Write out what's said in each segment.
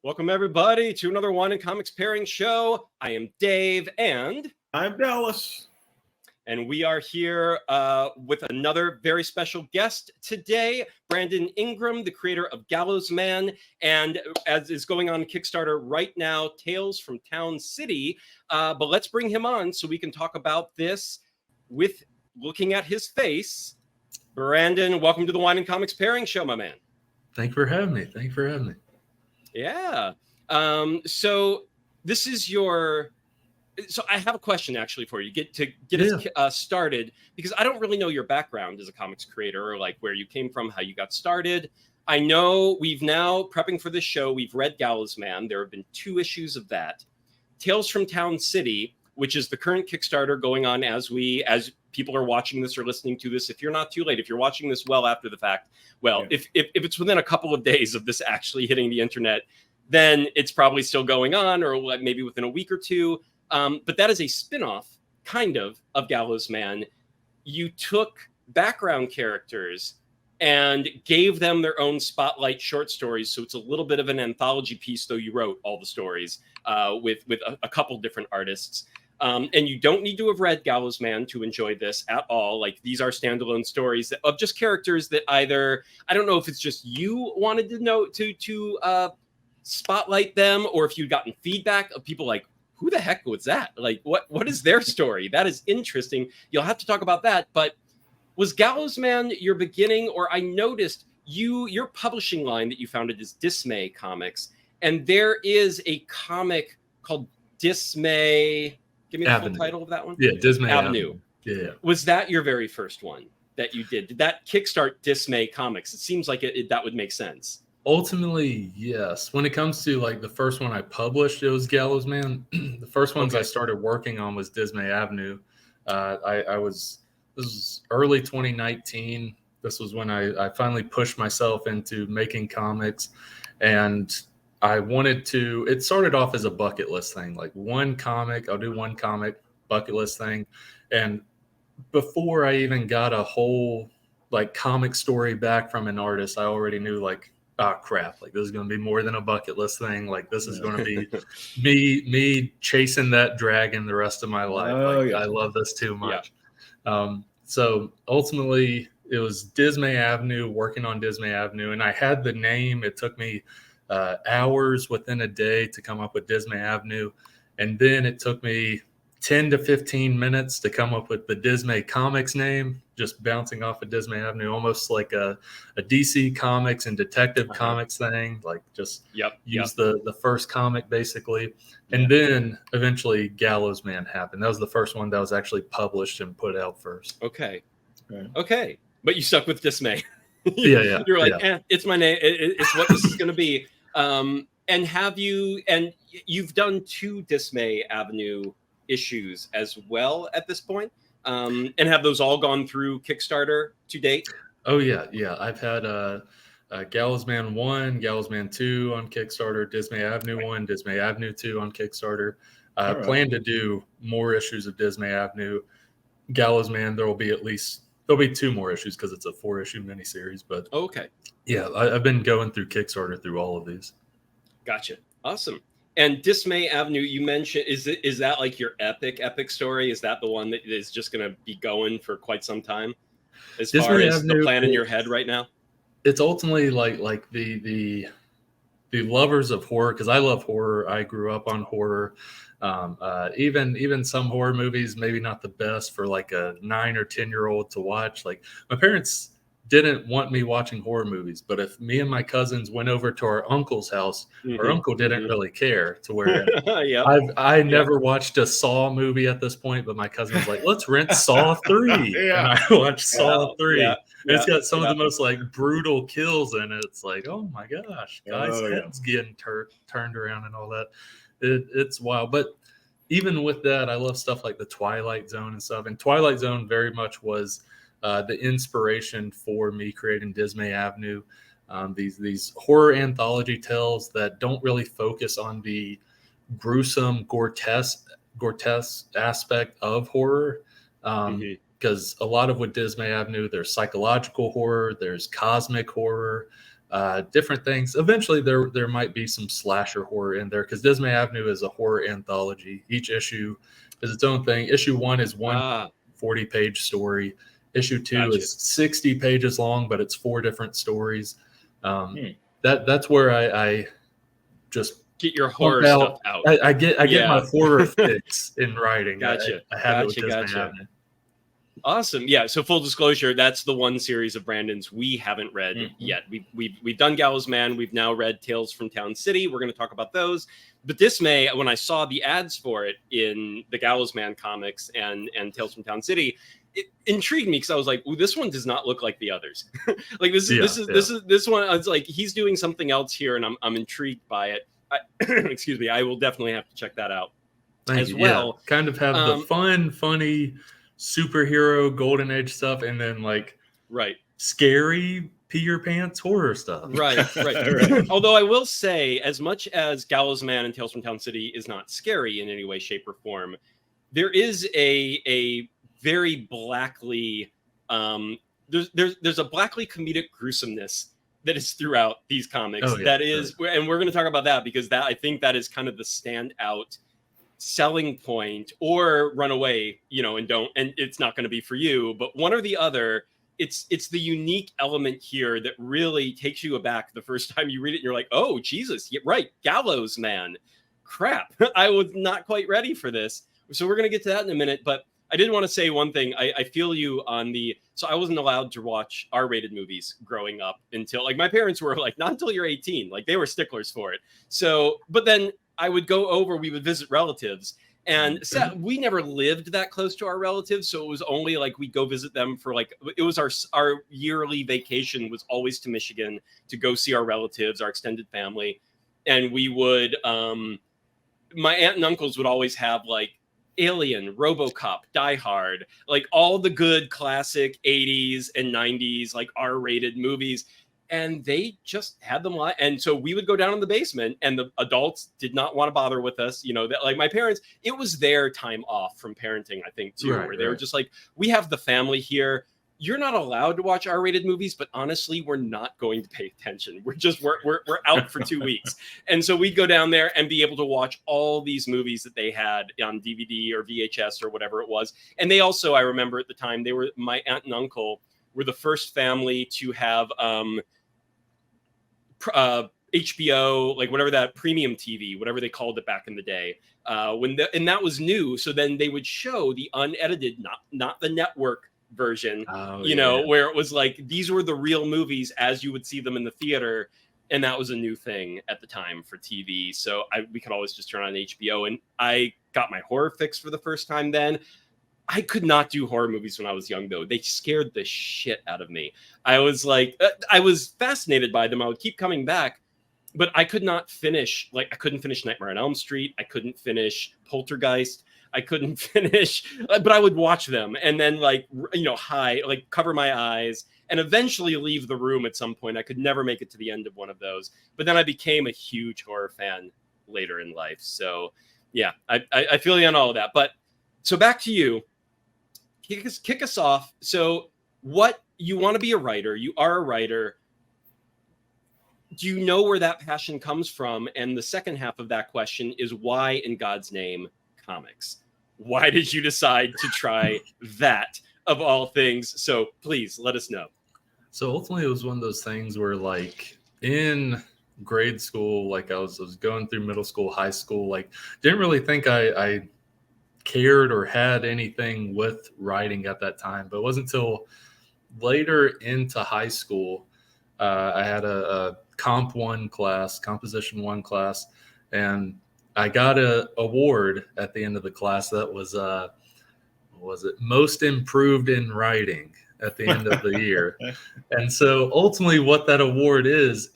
Welcome, everybody, to another Wine and Comics pairing show. I am Dave, and I'm Dallas. And we are here with another very special guest today, Brandon Ingram, the creator of Gallows Man, and as is going on Kickstarter right now, Tales from Town City. But let's bring him on so we can talk about this with looking at his face. Brandon, welcome to the Wine and Comics pairing show, my man. Thank you for having me. Yeah. So this is your. So I have a question actually for you. Get us started, because I don't really know your background as a comics creator, or like where you came from, how you got started. I know we've now prepping for this show. We've read Gallows Man. There have been 2 issues of that. Tales from Town City, which is the current Kickstarter going on as people are watching this or listening to this. If you're not too late, if you're watching this well after the fact, if it's within a couple of days of this actually hitting the internet, then it's probably still going on, or maybe within a week or 2. But that is a spin-off, kind of Gallows Man. You took background characters and gave them their own spotlight short stories. So it's a little bit of an anthology piece, though you wrote all the stories with a couple different artists. And you don't need to have read Gallows Man to enjoy this at all. Like, these are standalone stories of just characters that either, I don't know if it's just you wanted to know to spotlight them, or if you'd gotten feedback of people like, who the heck was that? Like, what is their story? That is interesting. You'll have to talk about that. But was Gallows Man your beginning? Or I noticed your publishing line that you founded is Dismay Comics, and there is a comic called Dismay. Give me the full title of that one. Yeah, Dismay Avenue. Yeah. Was that your very first one that you did? Did that kickstart Dismay Comics? It seems like that would make sense. Ultimately, yes. When it comes to like the first one I published, it was Gallows Man. The first ones I started working on was Dismay Avenue. This was early 2019. This was when I finally pushed myself into making comics, and I wanted to. It started off as a bucket list thing, like one comic. I'll do one comic, bucket list thing, and before I even got a whole like comic story back from an artist, I already knew like, oh crap, like this is going to be more than a bucket list thing. Like this is going to be me chasing that dragon the rest of my life. I love this too much. Yeah. So ultimately it was Dismay Avenue, working on Dismay Avenue. And I had the name. It took me hours within a day to come up with Dismay Avenue. And then it took me 10 to 15 minutes to come up with the Dismay Comics name, just bouncing off of Dismay Avenue, almost like a DC Comics and Detective Comics thing, like just use the first comic basically. And then eventually Gallows Man happened. That was the first one that was actually published and put out first. Okay. But you stuck with Dismay. Yeah. You're like, it's my name. It's what this is going to be. And you've done 2 Dismay Avenue issues as well at this point, and have those all gone through Kickstarter to date? Oh yeah. I've had Gallows Man 1, Gallows Man 2 on Kickstarter, Dismay Avenue 1, Dismay Avenue 2 on Kickstarter. I plan to do more issues of Dismay Avenue. Gallows Man, there'll be 2 more issues because it's a 4-issue miniseries. But I've been going through Kickstarter through all of these. Gotcha. Awesome. And Dismay Avenue, you mentioned, is that like your epic story? Is that the one that is just going to be going for quite some time, as Dismay far as Avenue, the plan in your head right now? It's ultimately like the lovers of horror, because I love horror. I grew up on horror. Even some horror movies, maybe not the best for like a 9 or 10-year-old to watch. Like, my parents didn't want me watching horror movies, but if me and my cousins went over to our uncle's house, our uncle didn't really care, to where I never watched a Saw movie at this point, but my cousin was like, let's rent Saw 3. And I watched Saw 3. And it's got some of the most like brutal kills in it. It's like, oh my gosh, guys' heads getting turned around and all that. It's wild. But even with that, I love stuff like the Twilight Zone and stuff. And Twilight Zone very much was the inspiration for me creating Dismay Avenue. These horror anthology tales that don't really focus on the gruesome, grotesque aspect of horror. Because a lot of with Dismay Avenue, there's psychological horror, there's cosmic horror, different things. Eventually, there might be some slasher horror in there because Dismay Avenue is a horror anthology. Each issue is its own thing. Issue 1 is one 40-page story. Issue 2 is 60 pages long, but it's 4 different stories. That's where I just get your horror stuff out. I get my horror fix in writing. Gotcha. I have it with Dismay Avenue. Awesome. Yeah. So full disclosure, that's the one series of Brandon's we haven't read yet. We've done Gallows Man. We've now read Tales from Town City. We're going to talk about those. But Dismay, when I saw the ads for it in the Gallows Man comics and Tales from Town City, it intrigued me because I was like, "Ooh, this one does not look like the others." Like this one. I was like, he's doing something else here, and I'm intrigued by it. Excuse me. I will definitely have to check that out as well. Yeah. Kind of have the fun, funny superhero golden age stuff, and then like scary pee your pants horror stuff. Right. Although I will say, as much as Gallows Man and Tales from Town City is not scary in any way, shape, or form, there is a very blackly there's a blackly comedic gruesomeness that is throughout these comics. And we're going to talk about that because I think that is kind of the standout selling point, or run away, and it's not going to be for you, but one or the other. It's the unique element here that really takes you aback the first time you read it. And you're like, oh Jesus, right, Gallows Man, crap, I was not quite ready for this. So we're going to get to that in a minute, but I did want to say one thing. I feel you on so I wasn't allowed to watch R-rated movies growing up until, like, my parents were like, not until you're 18. Like, they were sticklers for it. So, but then I would go over, we would visit relatives, and we never lived that close to our relatives. So it was only like we'd go visit them for it was our yearly vacation was always to Michigan to go see our relatives, our extended family. And we would, my aunt and uncles would always have like Alien, RoboCop, Die Hard, like all the good classic 80s and 90s, like R-rated movies. And they just had them live. And so we would go down in the basement, and the adults did not want to bother with us. That, like, my parents, it was their time off from parenting, I think, too, where they were just like, we have the family here. You're not allowed to watch R-rated movies, but honestly, we're not going to pay attention. We're out for 2 weeks. And so we'd go down there and be able to watch all these movies that they had on DVD or VHS or whatever it was. And they also, I remember at the time, my aunt and uncle were the first family to have, HBO, like whatever that premium TV, whatever they called it back in the day, and that was new. So then they would show the unedited, not the network version, where it was like, these were the real movies as you would see them in the theater. And that was a new thing at the time for TV. So we could always just turn on HBO, and I got my horror fix for the first time then. I could not do horror movies when I was young, though. They scared the shit out of me. I was like, I was fascinated by them. I would keep coming back, but I could not finish. Like, I couldn't finish Nightmare on Elm Street. I couldn't finish Poltergeist. I couldn't finish, but I would watch them and then, like, cover my eyes and eventually leave the room at some point. I could never make it to the end of one of those. But then I became a huge horror fan later in life. So, yeah, I feel you on all of that. But so back to you. Kick us off. So what you want to be a writer, you are a writer. Do you know where that passion comes from? And the second half of that question is, why in God's name comics? Why did you decide to try that of all things? So please let us know. So ultimately it was one of those things where, like, in grade school, like I was going through middle school, high school, like didn't really think I cared or had anything with writing at that time. But it wasn't until later into high school, I had a composition 1 class, and I got an award at the end of the class that was most improved in writing at the end of the year. And so ultimately what that award is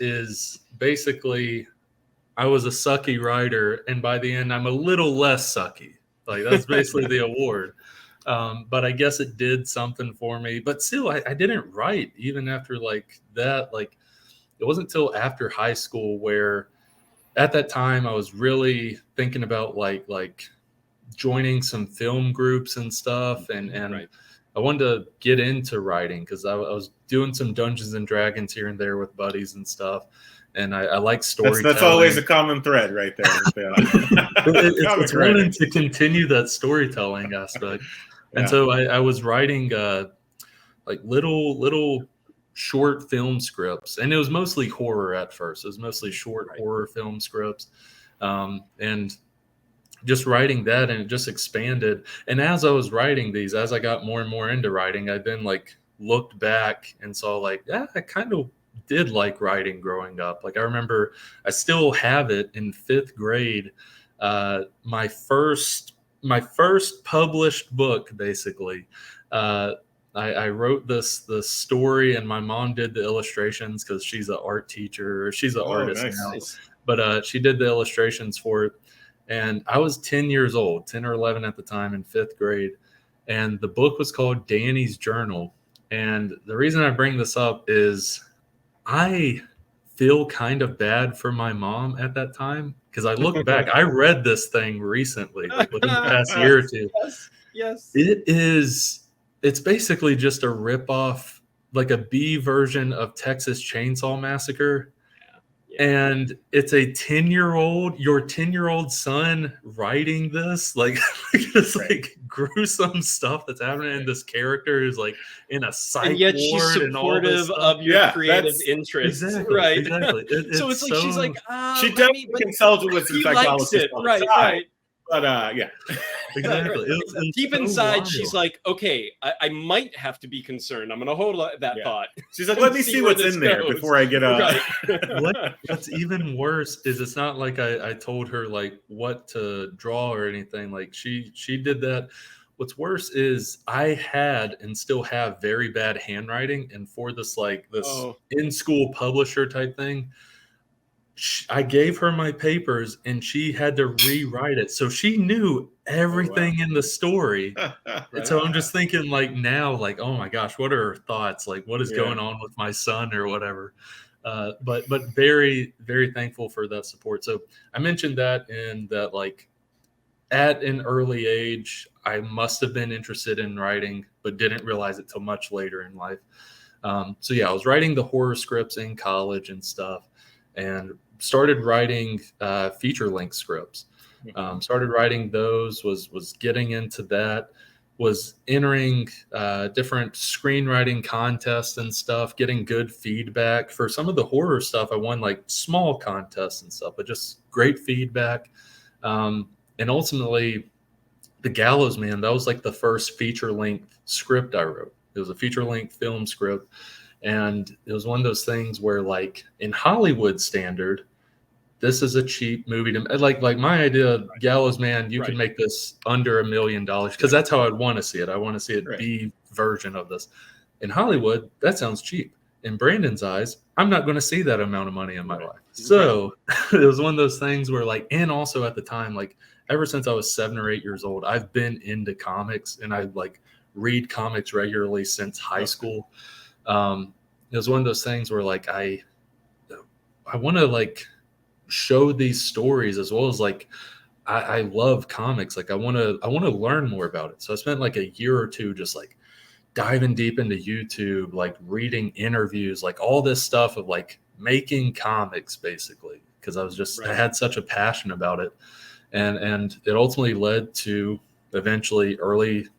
basically, I was a sucky writer, and by the end I'm a little less sucky. Like, that's basically the award. But I guess it did something for me. But still, I didn't write even after like that. Like, it wasn't until after high school where, at that time, I was really thinking about like joining some film groups and stuff, and I wanted to get into writing because I was doing some Dungeons and Dragons here and there with buddies and stuff. And I like storytelling. That's always a common thread right there. It's wanting to continue that storytelling aspect. And so I was writing like little short film scripts. And it was mostly horror at first. It was mostly short horror film scripts. And just writing that, and it just expanded. And as I was writing these, as I got more and more into writing, I then like looked back and saw like, yeah, I kind of did like writing growing up. Like I remember I still have it in 5th grade. My first published book, basically. I wrote this story, and my mom did the illustrations because she's an art teacher. She's an artist now. But she did the illustrations for it. And I was 10 years old, 10 or 11 at the time, in 5th grade. And the book was called Danny's Journal. And the reason I bring this up is I feel kind of bad for my mom at that time, because I look back, I read this thing recently, like within the past year or two. Yes. It's basically just a ripoff, like a B version of Texas Chainsaw Massacre. And it's a 10-year-old, your 10-year-old son writing this, like this like gruesome stuff that's happening, and this character who's like in a psych and yet ward she's supportive of your creative interests. Exactly, right? Exactly. So it's like she's like, she definitely consulted with some psychologists, right? But yeah, exactly. Deep inside, she's like, okay, I might have to be concerned. I'm going to hold that thought. She's like, let me see what's in there before I get What's even worse is it's not like I told her like what to draw or anything. Like she did that. What's worse is I had and still have very bad handwriting, and for this in-school publisher type thing, I gave her my papers and she had to rewrite it. So she knew everything in the story. And so I'm just thinking like now, like, oh my gosh, what are her thoughts? Like what is going on with my son or whatever? But very, very thankful for that support. So I mentioned that in that, like at an early age, I must have been interested in writing, but didn't realize it till much later in life. So yeah, I was writing the horror scripts in college and stuff, and started writing feature length scripts. Started writing those, was getting into that, was entering different screenwriting contests and stuff, getting good feedback. For some of the horror stuff, I won like small contests and stuff, but just great feedback. And ultimately, The Gallows Man, that was like the first feature length script I wrote. It was a feature length film script. And it was one of those things where, like, in Hollywood standard, this is a cheap movie to like my idea, Gallows Man, you can make this under $1 million, because that's how I'd want to see it. I want to see it be version of this. In Hollywood, that sounds cheap. In Brandon's eyes, I'm not going to see that amount of money in my life. So it was one of those things where, like, and also at the time, like, ever since I was 7 or 8 years old, I've been into comics, and I like read comics regularly since high school. It was one of those things where, like, I want to like show these stories, as well as like I love comics. Like I want to learn more about it. So I spent like a year or two just like diving deep into YouTube, like reading interviews, like all this stuff of like making comics, basically, because I was just I had such a passion about it, and it ultimately led to eventually early.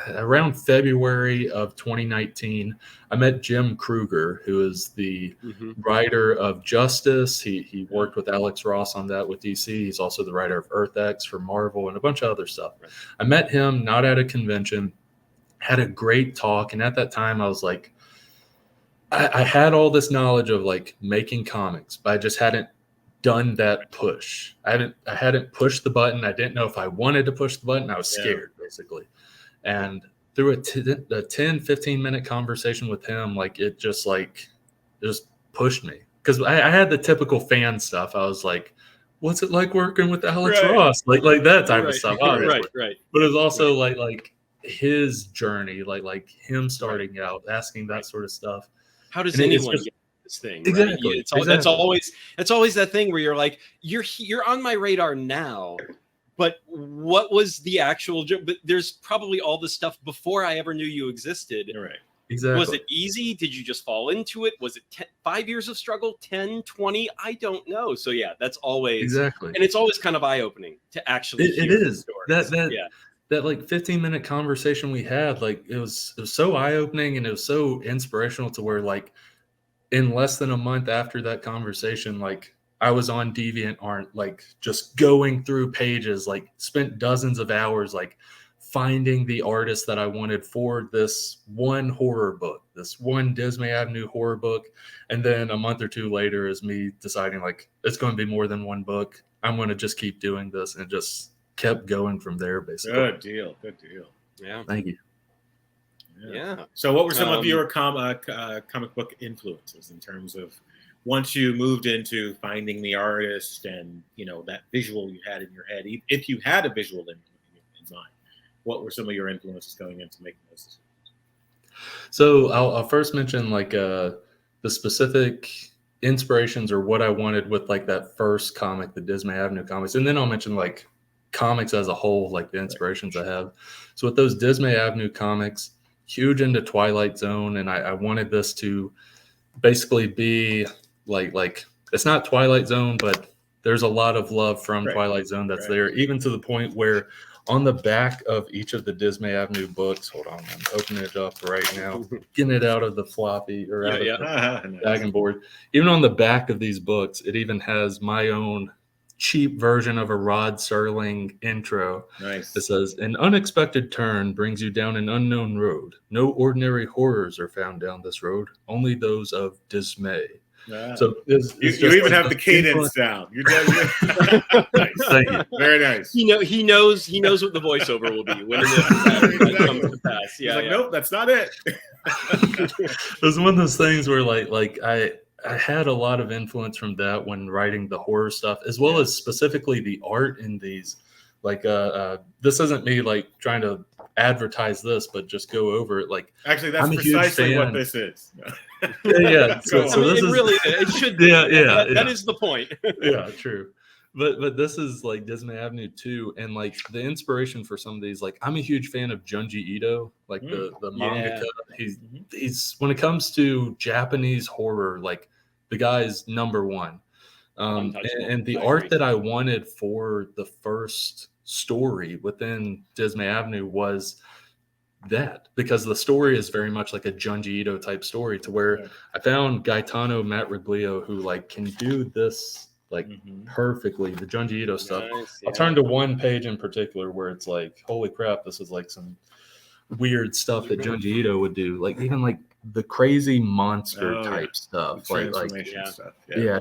Around February of 2019, I met Jim Kruger, who is the writer of Justice. He worked with Alex Ross on that with DC. He's also the writer of Earth X for Marvel and a bunch of other stuff. I met him not at a convention, had a great talk. And at that time, I was like, I had all this knowledge of like making comics, but I just hadn't done that push. I hadn't pushed the button. I didn't know if I wanted to push the button. I was scared, basically. And through a 10-15 minute conversation with him, like it just pushed me, because I had the typical fan stuff. I was like, what's it like working with Alex Ross? Like that type of stuff. Obviously. But it was also like his journey, like him starting out, asking that sort of stuff. How does anyone get this thing? Exactly. Right? That's always that thing where you're like, you're on my radar now, But what was the actual? But there's probably all the stuff before I ever knew you existed. You're right. Exactly. Was it easy? Did you just fall into it? Was it 5 years of struggle? 10, 20? I don't know. So yeah, that's always exactly, and it's always kind of eye-opening to actually it hear is stories. that like 15-minute conversation we had, like it was so eye-opening and it was so inspirational to where like in less than a month after that conversation, like I was on DeviantArt, like just going through pages, like spent dozens of hours, like finding the artist that I wanted for this one horror book, this one Dismay Avenue horror book. And then a month or two later is me deciding like, it's going to be more than one book. I'm going to just keep doing this, and just kept going from there, basically. Good deal. Yeah. Thank you. Yeah. So what were some of your comic book influences in terms of once you moved into finding the artist and, you know, that visual you had in your head, if you had a visual in mind, what were some of your influences going into making those decisions? So I'll first mention like the specific inspirations or what I wanted with like that first comic, the Dismay Avenue comics. And then I'll mention like comics as a whole, like the inspirations I have. So with those Dismay Avenue comics, huge into Twilight Zone. And I wanted this to basically be like it's not Twilight Zone, but there's a lot of love from Twilight Zone that's there, even to the point where on the back of each of the Dismay Avenue books, hold on, I'm opening it up right now, getting it out of the floppy or out of the bagging board. Even on the back of these books, it even has my own cheap version of a Rod Serling intro. Nice. It says, "An unexpected turn brings you down an unknown road. No ordinary horrors are found down this road, only those of dismay." Yeah. So it's you even have the cadence down. You're nice. Thank you. Very nice. He knows what the voiceover will be when it comes to pass. Yeah. He's like, nope, that's not it. It was one of those things where like I had a lot of influence from that when writing the horror stuff, as well as specifically the art in these. Like this isn't me like trying to advertise this, but just go over it. Like, actually, that's precisely what this is. Yeah. So this is really, it should be. That is the point. Yeah, true. But this is like Dismay Avenue 2, and like the inspiration for some of these, like I'm a huge fan of Junji Ito, like the mangaka. He's when it comes to Japanese horror, like the guy's number one. And the art that I wanted for the first story within Dismay Avenue was that, because the story is very much like a Junji Ito type story, to where I found Gaetano Matriglio who like can do this like perfectly, the Junji Ito stuff. I'll turn to one page in particular where it's like, holy crap, this is like some weird stuff that Junji Ito would do, like even like the crazy monster type stuff, like stuff.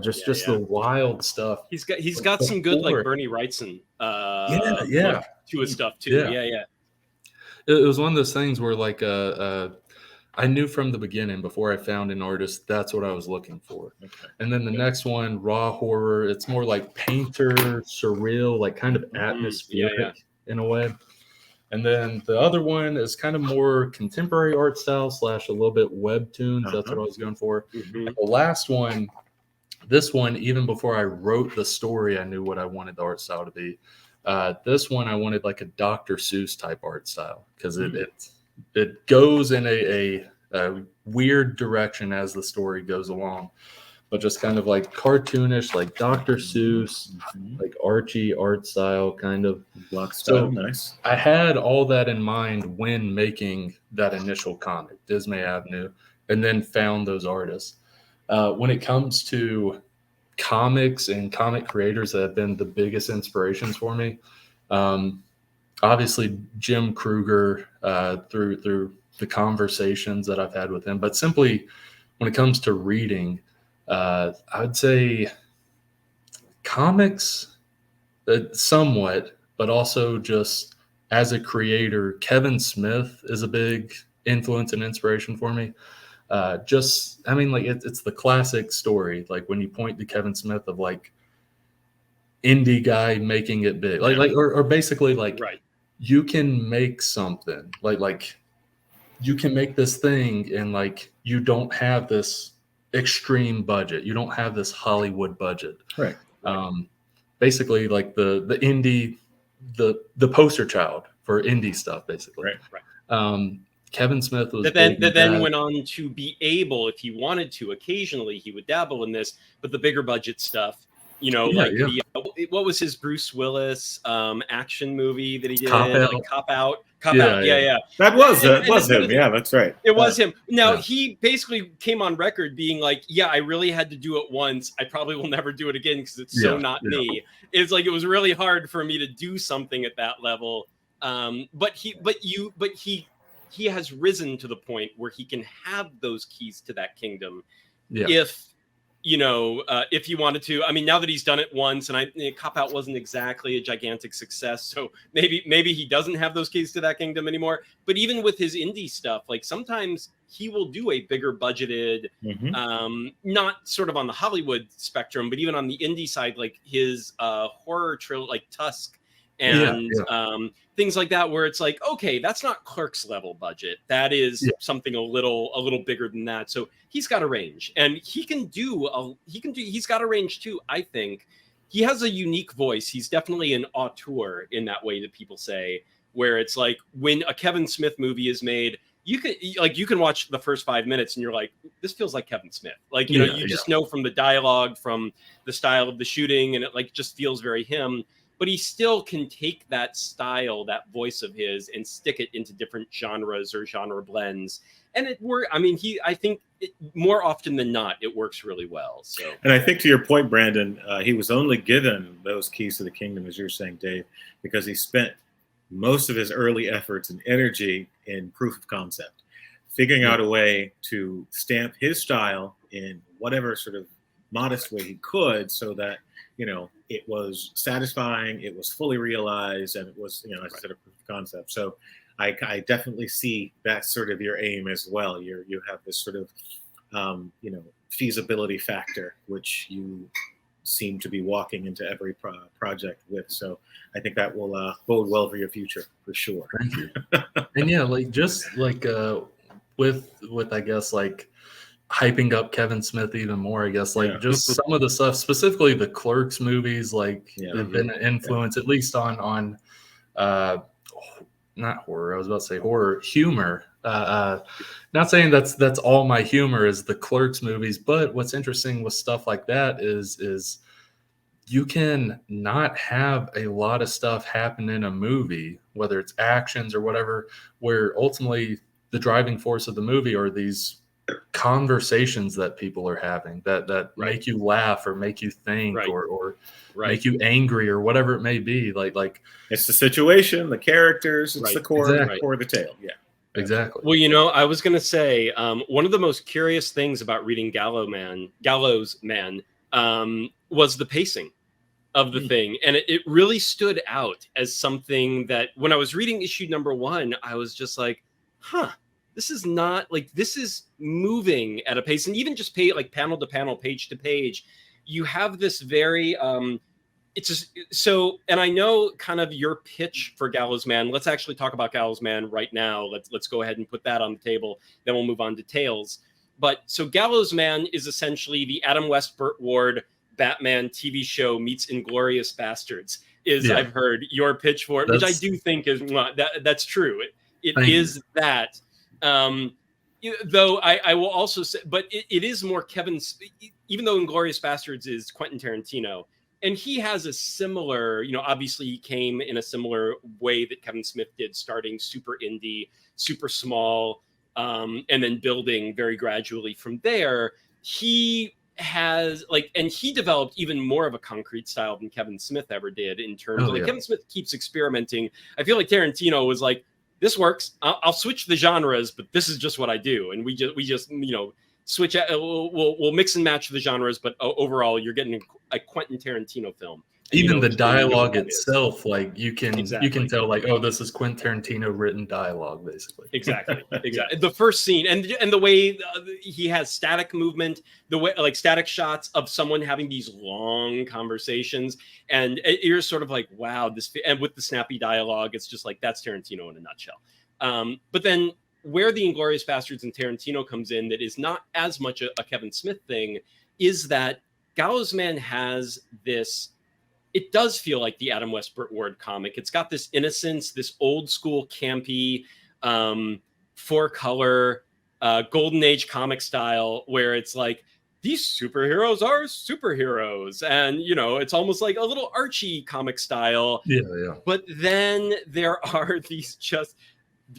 Just the wild stuff. He's got some good like Bernie Wrightson to his stuff too. Yeah. It was one of those things where like I knew from the beginning, before I found an artist, that's what I was looking for. And then the next one, raw horror, it's more like painter, surreal, like kind of atmospheric in a way. And then the other one is kind of more contemporary art style / a little bit webtoons. That's what I was going for. And the last one, this one, even before I wrote the story, I knew what I wanted the art style to be. This one, I wanted like a Dr. Seuss type art style, because it goes in a weird direction as the story goes along, but just kind of like cartoonish, like Dr. Seuss, like Archie art style, kind of. Block style, nice. I had all that in mind when making that initial comic, Dismay Avenue, and then found those artists. When it comes to comics and comic creators that have been the biggest inspirations for me, obviously Jim Kruger, through the conversations that I've had with him, but simply when it comes to reading, I would say comics somewhat, but also just as a creator, Kevin Smith is a big influence and inspiration for me. Like it's the classic story. Like when you point to Kevin Smith of like indie guy making it big, or basically like you can make something like you can make this thing, and like you don't have this extreme budget, you don't have this Hollywood budget, basically like the indie the poster child for indie stuff, basically. Right. Kevin Smith was that then went on to be able, if he wanted to, occasionally he would dabble in this, but the bigger budget stuff, the what was his Bruce Willis action movie that he did? Cop Out. Like Cop Out. Yeah. That was him. Yeah, that's right. It was him. Now, he basically came on record being like, yeah, I really had to do it once. I probably will never do it again because it's so not me. It's like, it was really hard for me to do something at that level. But he has risen to the point where he can have those keys to that kingdom if he wanted to. I mean, now that he's done it once, and Cop Out wasn't exactly a gigantic success, so maybe he doesn't have those keys to that kingdom anymore. But even with his indie stuff, like sometimes he will do a bigger budgeted, not sort of on the Hollywood spectrum, but even on the indie side, like his horror trilogy, like Tusk, and things like that, where it's like, okay, that's not Clerks level budget. That is something a little bigger than that. So he's got a range, and he's got a range too. I think he has a unique voice. He's definitely an auteur in that way that people say, where it's like when a Kevin Smith movie is made, you can watch the first 5 minutes and you're like, this feels like Kevin Smith. Like, you just know from the dialogue, from the style of the shooting, and it like just feels very him. But he still can take that style, that voice of his, and stick it into different genres or genre blends. And it works. I mean, I think more often than not, it works really well. So, and I think to your point, Brandon, he was only given those keys to the kingdom, as you're saying, Dave, because he spent most of his early efforts and energy in proof of concept, figuring out a way to stamp his style in whatever sort of modest way he could, so that it was satisfying, it was fully realized, and it was, as I said, a proof of concept. So I definitely see that's sort of your aim as well. You have this sort of, feasibility factor, which you seem to be walking into every project with. So I think that will bode well for your future, for sure. Thank you. And just with I guess, like, hyping up Kevin Smith even more, I guess, just some of the stuff, specifically the Clerks movies, have been an influence, at least on not horror, I was about to say horror, humor. Not saying that's all my humor is the Clerks movies, but what's interesting with stuff like that is you can not have a lot of stuff happen in a movie, whether it's actions or whatever, where ultimately the driving force of the movie are these conversations that people are having that make you laugh or make you think or make you angry or whatever it may be. Like it's the situation, the characters, it's the core of the tale. Yeah, exactly. Well, I was going to say, one of the most curious things about reading Gallows Man was the pacing of the thing. And it really stood out as something that when I was reading issue number 1, I was just like, this is not like, this is moving at a pace. And even just panel to panel, page to page, you have this very, it's just so, and I know kind of your pitch for Gallows Man. Let's actually talk about Gallows Man right now. Let's go ahead and put that on the table. Then we'll move on to Tales. But so Gallows Man is essentially the Adam West Burt Ward Batman TV show meets Inglorious Bastards, I've heard your pitch for it, which I do think is that's true. It is that. Though I will also say, but it is more Kevin's, even though Inglorious Bastards is Quentin Tarantino, and he has a similar, obviously he came in a similar way that Kevin Smith did, starting super indie, super small, and then building very gradually from there. He has and he developed even more of a concrete style than Kevin Smith ever did in terms of Kevin Smith keeps experimenting. I feel like Tarantino was like, this works. I'll switch the genres, but this is just what I do. And we just switch. We'll mix and match the genres, but overall, you're getting a Quentin Tarantino film. Even the dialogue itself, you can tell, oh, this is Quentin Tarantino written dialogue, basically. Exactly. The first scene and the way he has static movement, the way static shots of someone having these long conversations, and you're sort of like, wow, and with the snappy dialogue, it's just like that's Tarantino in a nutshell. But then where the Inglorious Bastards and Tarantino comes in, that is not as much a Kevin Smith thing, is that Gallows Man has this it does feel like the Adam Ward comic. It's got this innocence, this old school campy, 4-color, golden age comic style, where it's like, these superheroes are superheroes. And, you know, it's almost like a little Archie comic style. Yeah. But then there are these just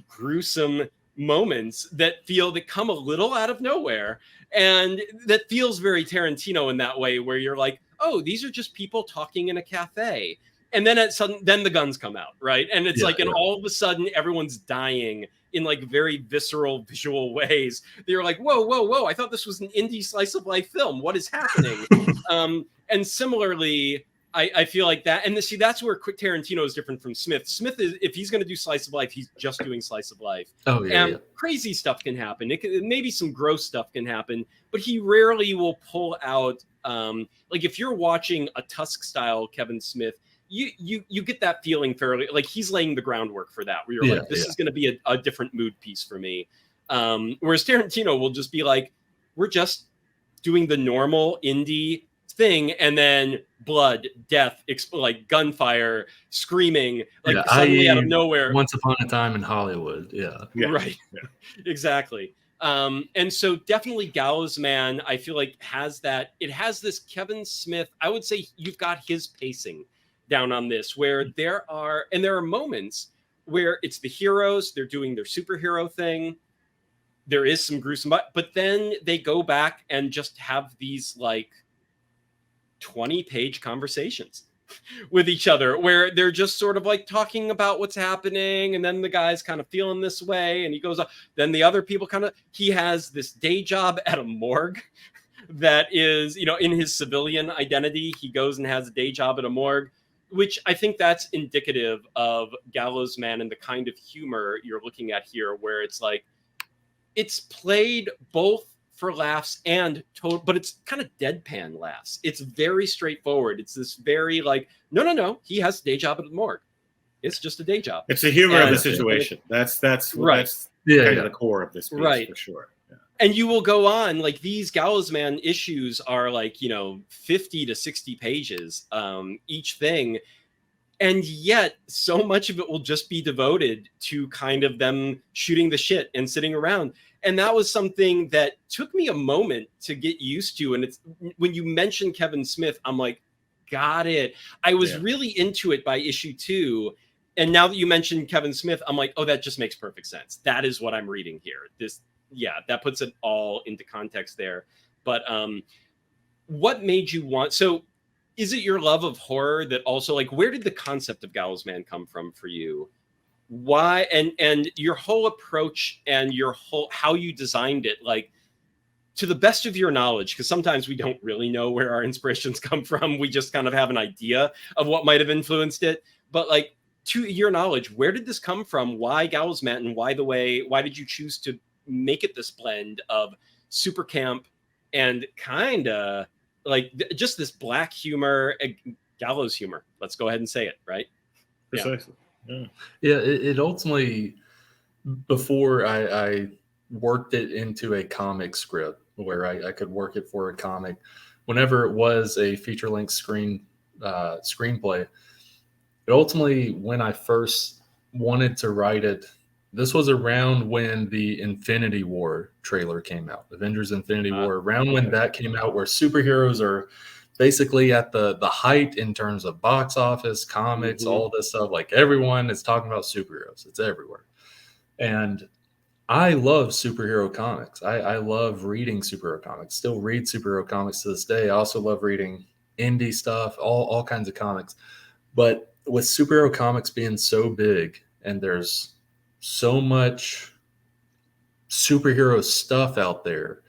gruesome moments that come a little out of nowhere. And that feels very Tarantino in that way, where you're like, oh, these are just people talking in a cafe. And then then the guns come out, right? And it's and all of a sudden everyone's dying in like very visceral visual ways. They're like, whoa, I thought this was an indie slice of life film. What is happening? And similarly, I feel like that. And see, that's where Tarantino is different from Smith. Smith is, if he's going to do slice of life, he's just doing slice of life. Oh, yeah. And crazy stuff can happen. Maybe some gross stuff can happen, but he rarely will pull out, like if you're watching a Tusk style Kevin Smith, you get that feeling fairly, like he's laying the groundwork for that, where you're like, this is going to be a different mood piece for me. Whereas Tarantino will just be like, we're just doing the normal indie thing, and then blood, death, like gunfire, screaming, like suddenly out of nowhere. Once Upon a Time in Hollywood. Right. Exactly. And so definitely Gallows Man, I feel like it has this Kevin Smith, I would say you've got his pacing down on this, where there are moments where it's the heroes, they're doing their superhero thing. There is some gruesome, but then they go back and just have these like 20-page conversations with each other, where they're just sort of like talking about what's happening. And then the guy's kind of feeling this way, and he goes up. Then the other people he has this day job at a morgue that is, you know, in his civilian identity, he goes and has a day job at a morgue, which I think that's indicative of Gallows Man and the kind of humor you're looking at here, where it's like, it's played both for laughs and but it's kind of deadpan laughs. It's very straightforward. It's this very like, no, he has a day job at the morgue. It's just a day job. It's the humor of the situation. That's right. That's kind of the core of this piece, right, for sure. Yeah. And you will go on, like these Gallows Man issues are like, you know, 50 to 60 pages each thing. And yet so much of it will just be devoted to kind of them shooting the shit and sitting around. And that was something that took me a moment to get used to. And it's when you mentioned Kevin Smith, I'm like, got it. I was really into it by issue 2. And now that you mentioned Kevin Smith, I'm like, oh, that just makes perfect sense. That is what I'm reading here. That puts it all into context there. But what made you want, so is it your love of horror that also, like, where did the concept of Gallows Man come from for you? Why, and your whole approach and your whole, how you designed it, like, to the best of your knowledge, because sometimes we don't really know where our inspirations come from. We just kind of have an idea of what might have influenced it. But like, to your knowledge, where did this come from? Why Gallows Man, and why did you choose to make it this blend of super camp and kind of like just this black humor, gallows humor? Let's go ahead and say it, right? Precisely. It ultimately, before I worked it into a comic script where I could work it for a comic, whenever it was a feature-length screenplay, it ultimately, when I first wanted to write it, this was around when the Infinity War trailer came out, Avengers Infinity War, around when that came out, where superheroes are basically at the height in terms of box office, comics, all this stuff. Like, everyone is talking about superheroes. It's everywhere. And I love superhero comics. I love reading superhero comics, still read superhero comics to this day. I also love reading indie stuff, all kinds of comics. But with superhero comics being so big and there's so much superhero stuff out there,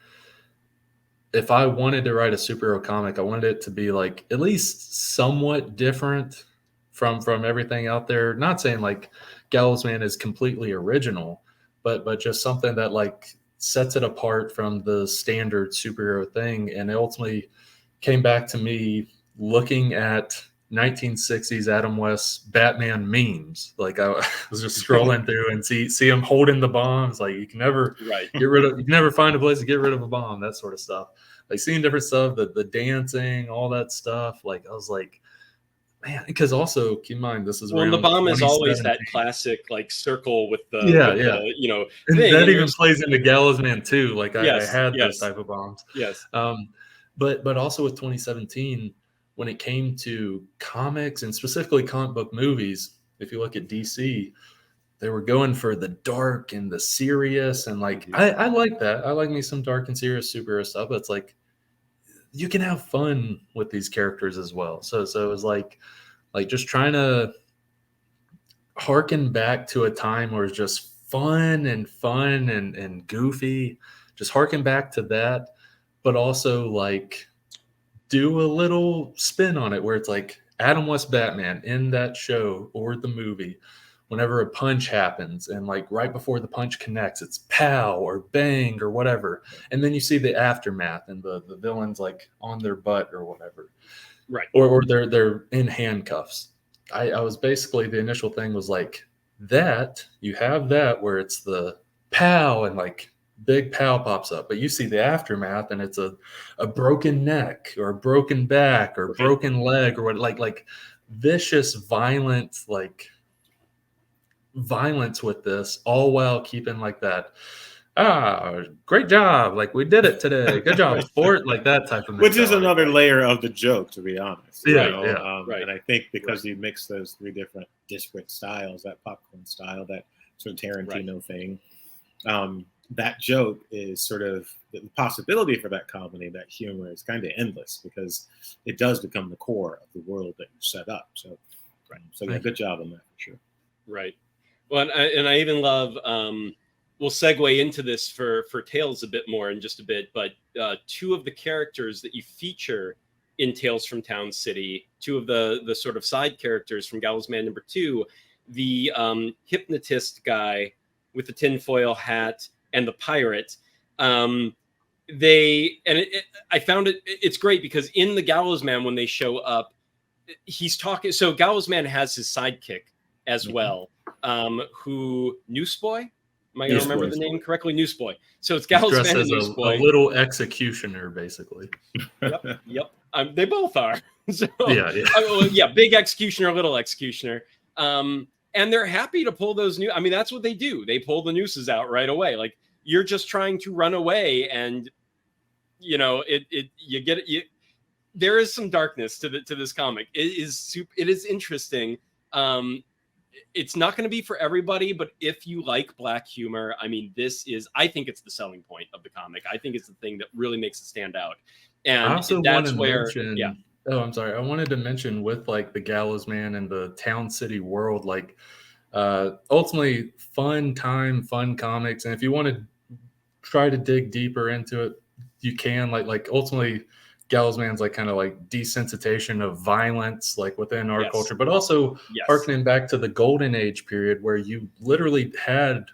if I wanted to write a superhero comic, I wanted it to be like at least somewhat different from everything out there. Not saying like Gallows Man is completely original, but just something that like sets it apart from the standard superhero thing. And it ultimately came back to me looking at 1960s Adam West Batman memes. Like, I was just scrolling through and see him holding the bombs. Like, you can never you can never find a place to get rid of a bomb, that sort of stuff. Like, seeing different stuff, the dancing, all that stuff. Like, I was like, man, because also keep in mind this is Well, and the around bomb is always that 2017. classic like circle with the And thing. that And even plays into Gallows Man too. Like I yes, had those yes, type of bombs. yes, But also with 2017, when it came to comics and specifically comic book movies, if you look at DC, they were going for the dark and the serious, and like I like that. I like me some dark and serious superhero stuff, but it's like you can have fun with these characters as well. So it was like just trying to harken back to a time where it's just fun and goofy. Just harken back to that, but also like do a little spin on it where it's like Adam West Batman in that show or the movie, whenever a punch happens and like right before the punch connects, it's pow or bang or whatever. And then you see the aftermath and the villain's like on their butt or whatever. right. Or they're in handcuffs. I was basically, the initial thing was like that, you have that where it's the pow and like big pow pops up, but you see the aftermath and it's a broken neck or a broken back or broken leg or what, like vicious, violent, like violence with this, all while keeping like that. Great job! Like we did it today. Good job, sport. Like that type of mentality. Which is another layer of the joke, to be honest. Right. And I think because you mix those three different disparate styles, that popcorn style, that sort of Tarantino thing, that joke is sort of the possibility for that comedy, that humor is kind of endless because it does become the core of the world that you set up. So, good job on that for sure. Right. Well, and I even love. We'll segue into this for Tales a bit more in just a bit, but two of the characters that you feature in Tales from Town City, two of the sort of side characters from Gallows Man #2, the hypnotist guy with the tinfoil hat and the pirate. I found it's great because in the Gallows Man, when they show up, he's talking. So Gallows Man has his sidekick as well, who Newsboy. Am I going to remember the name correctly? Newsboy. So it's Gallows Man and Newsboy. A little executioner, basically. Yep. They both are. So, yeah. Big executioner, little executioner. And they're happy to pull those new. I mean, that's what they do. They pull the nooses out right away. Like you're just trying to run away, and you know you get it. There is some darkness to this comic. It is interesting. It's not going to be for everybody, but if you like black humor, I mean, I think it's the selling point of the comic. I think it's the thing that really makes it stand out. And I also that's where, Oh, I'm sorry. I wanted to mention with like the Gallows Man and the Town City world, like ultimately fun comics. And if you want to try to dig deeper into it, you can like ultimately Gallows Man's like kind of like desensitization of violence, like within our culture, but also harkening back to the golden age period where you literally had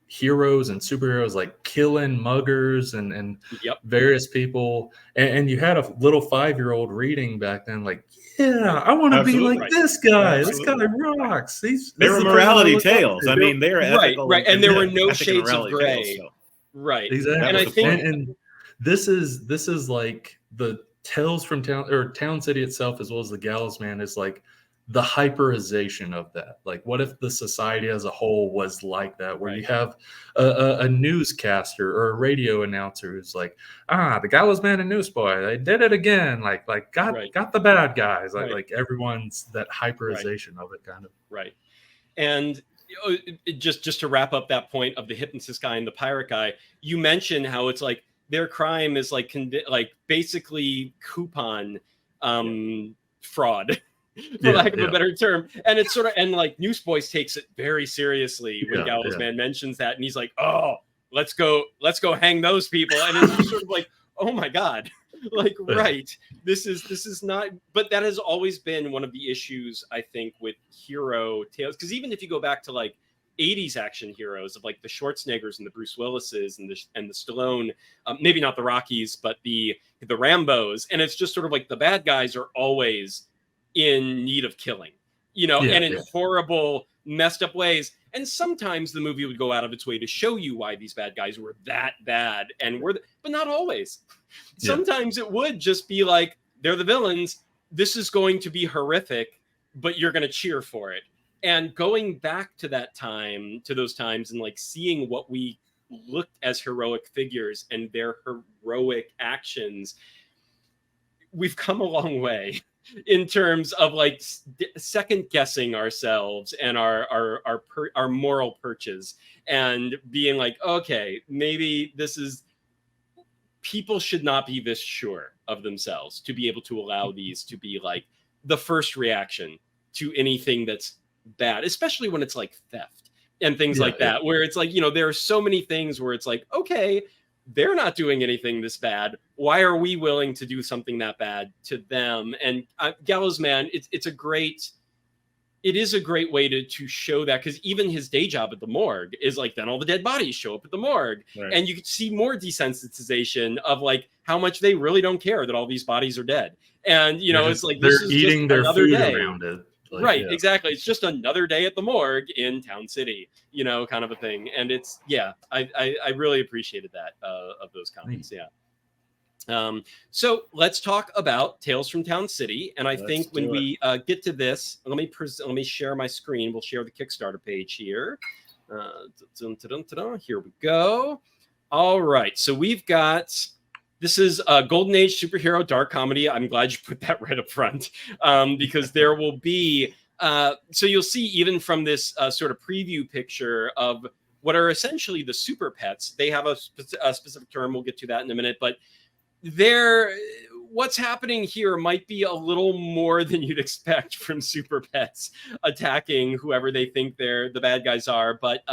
heroes and superheroes like killing muggers and various people. And you had a little 5-year-old reading back then, like, yeah, I want to be like this guy. Absolutely. This guy rocks. They were morality tales. I mean, they were ethical, right. And there were no shades of gray. Right. Exactly. And I think and this is like the Tales from Town or Town City itself, as well as the Gallows Man, is like the hyperization of that. Like, what if the society as a whole was like that, where you have a newscaster or a radio announcer who's like, the Gallows Man and Newsboy, they did it again. Like got the bad guys. Like everyone's that hyperization of it, kind of. Right. And just to wrap up that point of the hypnotist guy and the pirate guy, you mentioned how it's like their crime is like basically coupon fraud, for lack of a better term. And it's sort of, and like Newsboys takes it very seriously when Gallows Man mentions that, and he's like, "Oh, let's go hang those people." And it's just sort of like, oh my God, like, right. This is not, but that has always been one of the issues, I think, with hero tales. Because even if you go back to like 80s action heroes of like the Schwarzeneggers and the Bruce Willises and the Stallone, maybe not the Rockies, but the Rambos. And it's just sort of like the bad guys are always in need of killing, and in horrible, messed up ways. And sometimes the movie would go out of its way to show you why these bad guys were that bad but not always. Sometimes it would just be like, they're the villains. This is going to be horrific. but you're going to cheer for it. And going back to that time, to those times, and like seeing what we looked as heroic figures and their heroic actions, we've come a long way in terms of like second guessing ourselves and our moral perches, and being like, okay, maybe this is, people should not be this sure of themselves to be able to allow these to be like the first reaction to anything that's bad, especially when it's like theft and things like that, where it's like, you know, there are so many things where it's like, okay, they're not doing anything this bad. Why are we willing to do something that bad to them? And Gallows Man, it is a great way to show that, because even his day job at the morgue is like, then all the dead bodies show up at the morgue. Right. And you can see more desensitization of like how much they really don't care that all these bodies are dead. And, you know, it's like, they're eating their food around it. Like, right, exactly. It's just another day at the morgue in Town City, you know, kind of a thing. And it's, I really appreciated that of those comments. Yeah. So let's talk about Tales from Town City. And I think when we get to this, let me share my screen. We'll share the Kickstarter page here. Here we go. All right. So we've got, this is a Golden Age superhero dark comedy. I'm glad you put that right up front, because there will be, so you'll see even from this sort of preview picture of what are essentially the super pets. They have a specific term. We'll get to that in a minute. But what's happening here might be a little more than you'd expect from super pets attacking whoever they think the bad guys are. But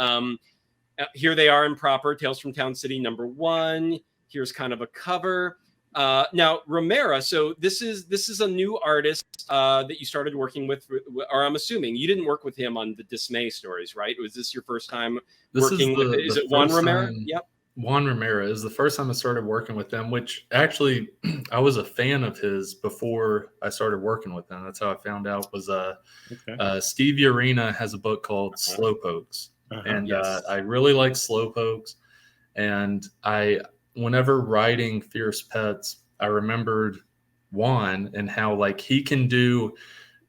here they are in proper Tales from Town City #1. Here's kind of a cover. Now, Romero, so this is a new artist that you started working with, or I'm assuming you didn't work with him on the Dismay stories, right? Was this your first time working with? Is it Juan Romero? Yep. Juan Romero is the first time I started working with them, which actually I was a fan of his before I started working with them. That's how I found out. Was Steve Urena has a book called Slowpokes, and I really like Slowpokes, and whenever writing Fierce Pets, I remembered Juan and how like he can do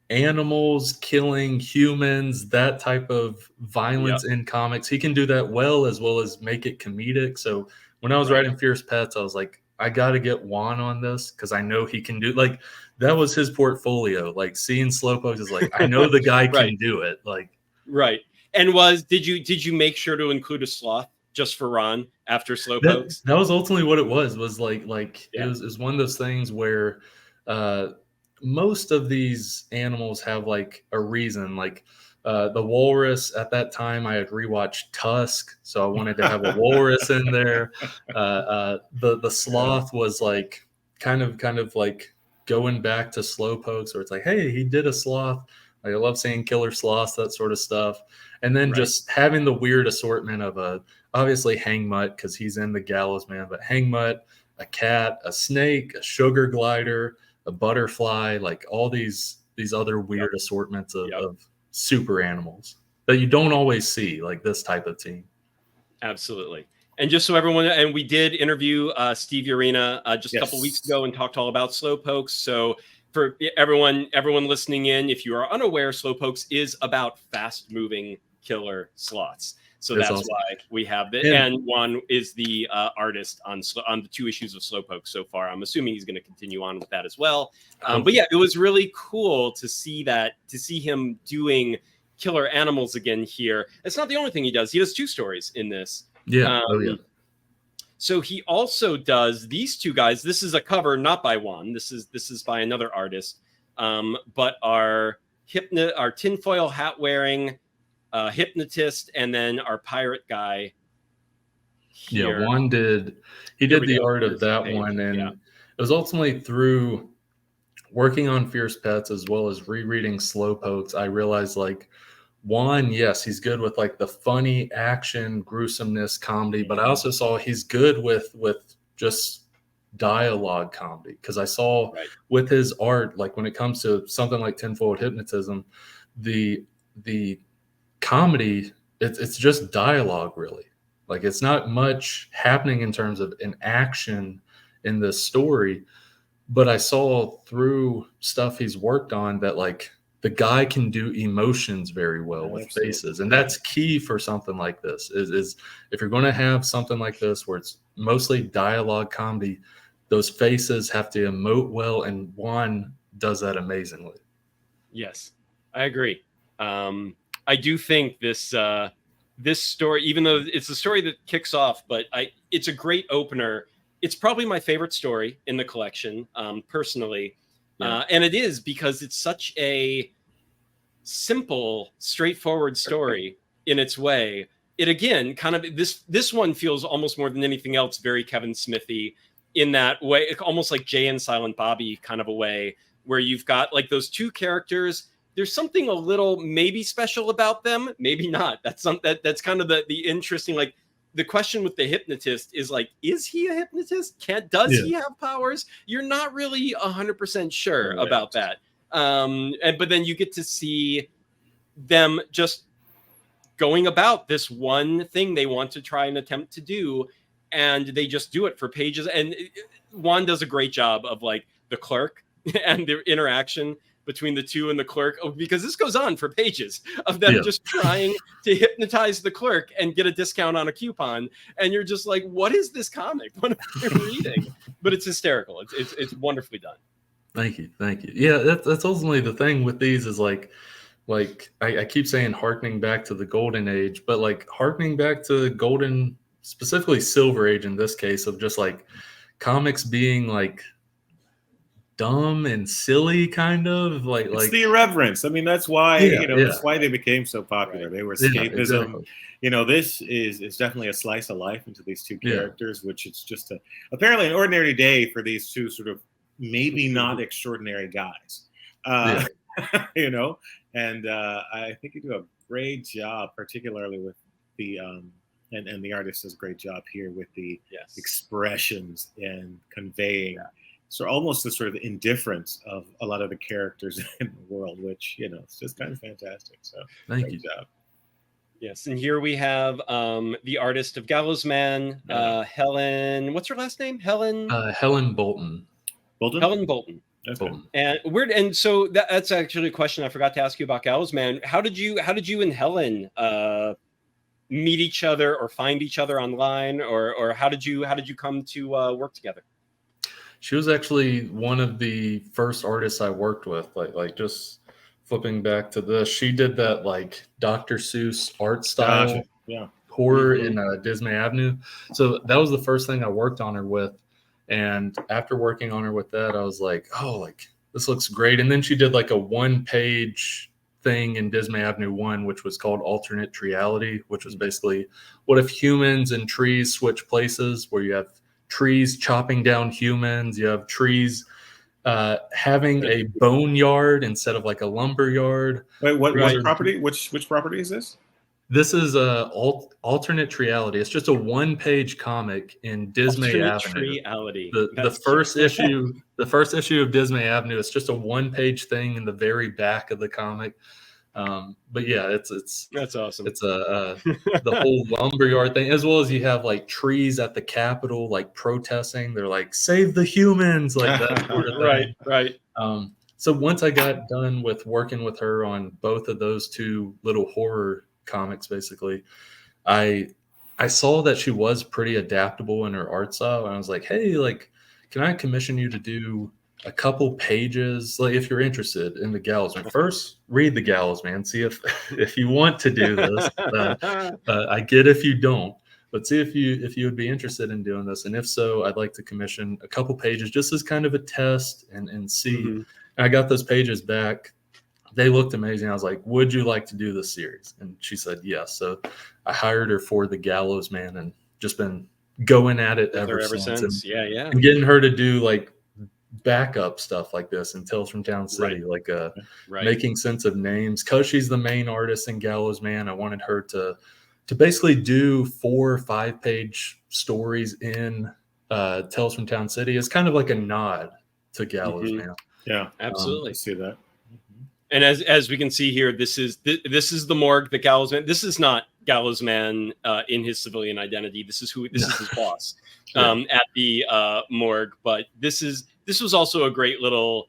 animals killing humans, that type of violence in comics. He can do that well as make it comedic. So when I was writing Fierce Pets, I was like, I got to get Juan on this because I know he can do, like, that was his portfolio. Like seeing Slowpokes is like, I know the guy can do it. Like, right. And did you make sure to include a sloth just for Ron after Slowpokes? That was ultimately what it was it was one of those things where most of these animals have like a reason. Like the walrus, at that time I had rewatched Tusk, so I wanted to have a walrus in there. The sloth was like kind of like going back to Slowpokes, where it's like, hey, he did a sloth. Like, I love seeing killer sloths, that sort of stuff. And then just having the weird assortment of obviously Hangmutt, because he's in the Gallows Man, but Hangmutt, a cat, a snake, a sugar glider, a butterfly, like all these other weird assortments of super animals that you don't always see, like this type of team. Absolutely. And just so everyone, and we did interview Steve Urena just a couple weeks ago and talked all about Slowpokes. So for everyone listening in, if you are unaware, Slowpokes is about fast-moving killer sloths. So that's awesome. Why we have it. And Juan is the artist on the 2 issues of Slowpoke so far. I'm assuming he's going to continue on with that as well. But yeah, it was really cool to see him doing killer animals again here. It's not the only thing he does. He does 2 stories in this. Yeah. So he also does these 2 guys. This is a cover not by Juan. This is by another artist. But our tinfoil hat wearing hypnotist, and then our pirate guy here. Yeah, Juan did the art of that one, and it was ultimately through working on Fierce Pets as well as rereading Slowpokes, I realized like Juan, yes, he's good with like the funny action, gruesomeness comedy, but I also saw he's good with just dialogue comedy, because I saw with his art, like when it comes to something like Tinfoil Hypnotism, the comedy, it's just dialogue, really. Like, it's not much happening in terms of an action in this story, but I saw through stuff he's worked on that like the guy can do emotions very well with faces, and that's key for something like this. Is if you're going to have something like this where it's mostly dialogue comedy, those faces have to emote well, and Juan does that amazingly. Yes, I agree. I do think this this story, even though it's the story that kicks off, but it's a great opener. It's probably my favorite story in the collection, personally. And it is because it's such a simple, straightforward story in its way. It again, kind of this one feels almost more than anything else very Kevin Smithy in that way, almost like Jay and Silent Bobby kind of a way, where you've got like those two characters. There's something a little maybe special about them, maybe not. That's kind of the interesting, like, the question with the hypnotist is like, is he a hypnotist? Does he have powers? You're not really 100% sure about that. But then you get to see them just going about this one thing they want to try and attempt to do, and they just do it for pages. And Juan does a great job of like the clerk and their interaction between the two and the clerk, because this goes on for pages of them just trying to hypnotize the clerk and get a discount on a coupon. And you're just like, what is this comic? What am I reading? But it's hysterical. It's wonderfully done. Thank you. Yeah, that's ultimately the thing with these is like I keep saying harkening back to the golden age, but like harkening back to golden, specifically silver age in this case, of just like comics being like dumb and silly, kind of like the irreverence. I mean, that's why that's why they became so popular. They were escapism. Exactly. This is definitely a slice of life into these two characters, which it's just apparently an ordinary day for these two sort of maybe not extraordinary guys. And I think you do a great job, particularly with the and the artist does a great job here with the expressions and conveying so almost the sort of indifference of a lot of the characters in the world, which, it's just kind of fantastic. So thank you. Job. Yes. And here we have the artist of Gallows Man, Helen. What's her last name? Helen Bolton. Helen Bolton. Okay. And so that's actually a question I forgot to ask you about Gallows Man. How did you and Helen meet each other or find each other online, or how did you come to work together? She was actually one of the first artists I worked with. Like just flipping back to this, she did that like Dr. Seuss art style horror in Dismay Avenue. So that was the first thing I worked on her with. And after working on her with that, I was like, oh, like this looks great. And then she did like a 1-page thing in Dismay Avenue 1, which was called Alternate Reality, which was basically what if humans and trees switch places, where you have trees chopping down humans, you have trees having a boneyard instead of like a lumber yard. Wait, what property? Which property is this? This is Alternate Reality. It's just a 1-page comic in Dismay Avenue. The first issue, the first issue of Dismay Avenue. It's just a 1-page thing in the very back of the comic. But yeah, it's that's awesome. It's the whole lumberyard thing, as well as you have like trees at the Capitol like protesting. They're like, save the humans, like that sort of thing. Right. So once I got done with working with her on both of those two little horror comics, basically, I saw that she was pretty adaptable in her art style, and I was like, hey, like, can I commission you to do a couple pages, like if you're interested in the Gallows Man? First, read the Gallows Man, see if you want to do this. I get if you don't, but see if you would be interested in doing this, and if so, I'd like to commission a couple pages just as kind of a test and see. And I got those pages back. They looked amazing. I was like, would you like to do this series? And she said yes. So I hired her for the Gallows Man and just been going at it ever since. And getting her to do like backup stuff like this and Tales from Town City, like making sense of names. Because she's the main artist in Gallows Man, I wanted her to basically do 4 or 5-page stories in Tales from Town City. It's kind of like a nod to Gallows Man. Yeah, absolutely. I see that. And as we can see here, this is the morgue, the Gallows Man. This is not Gallows Man in his civilian identity. This is his boss at the morgue. But this was also a great little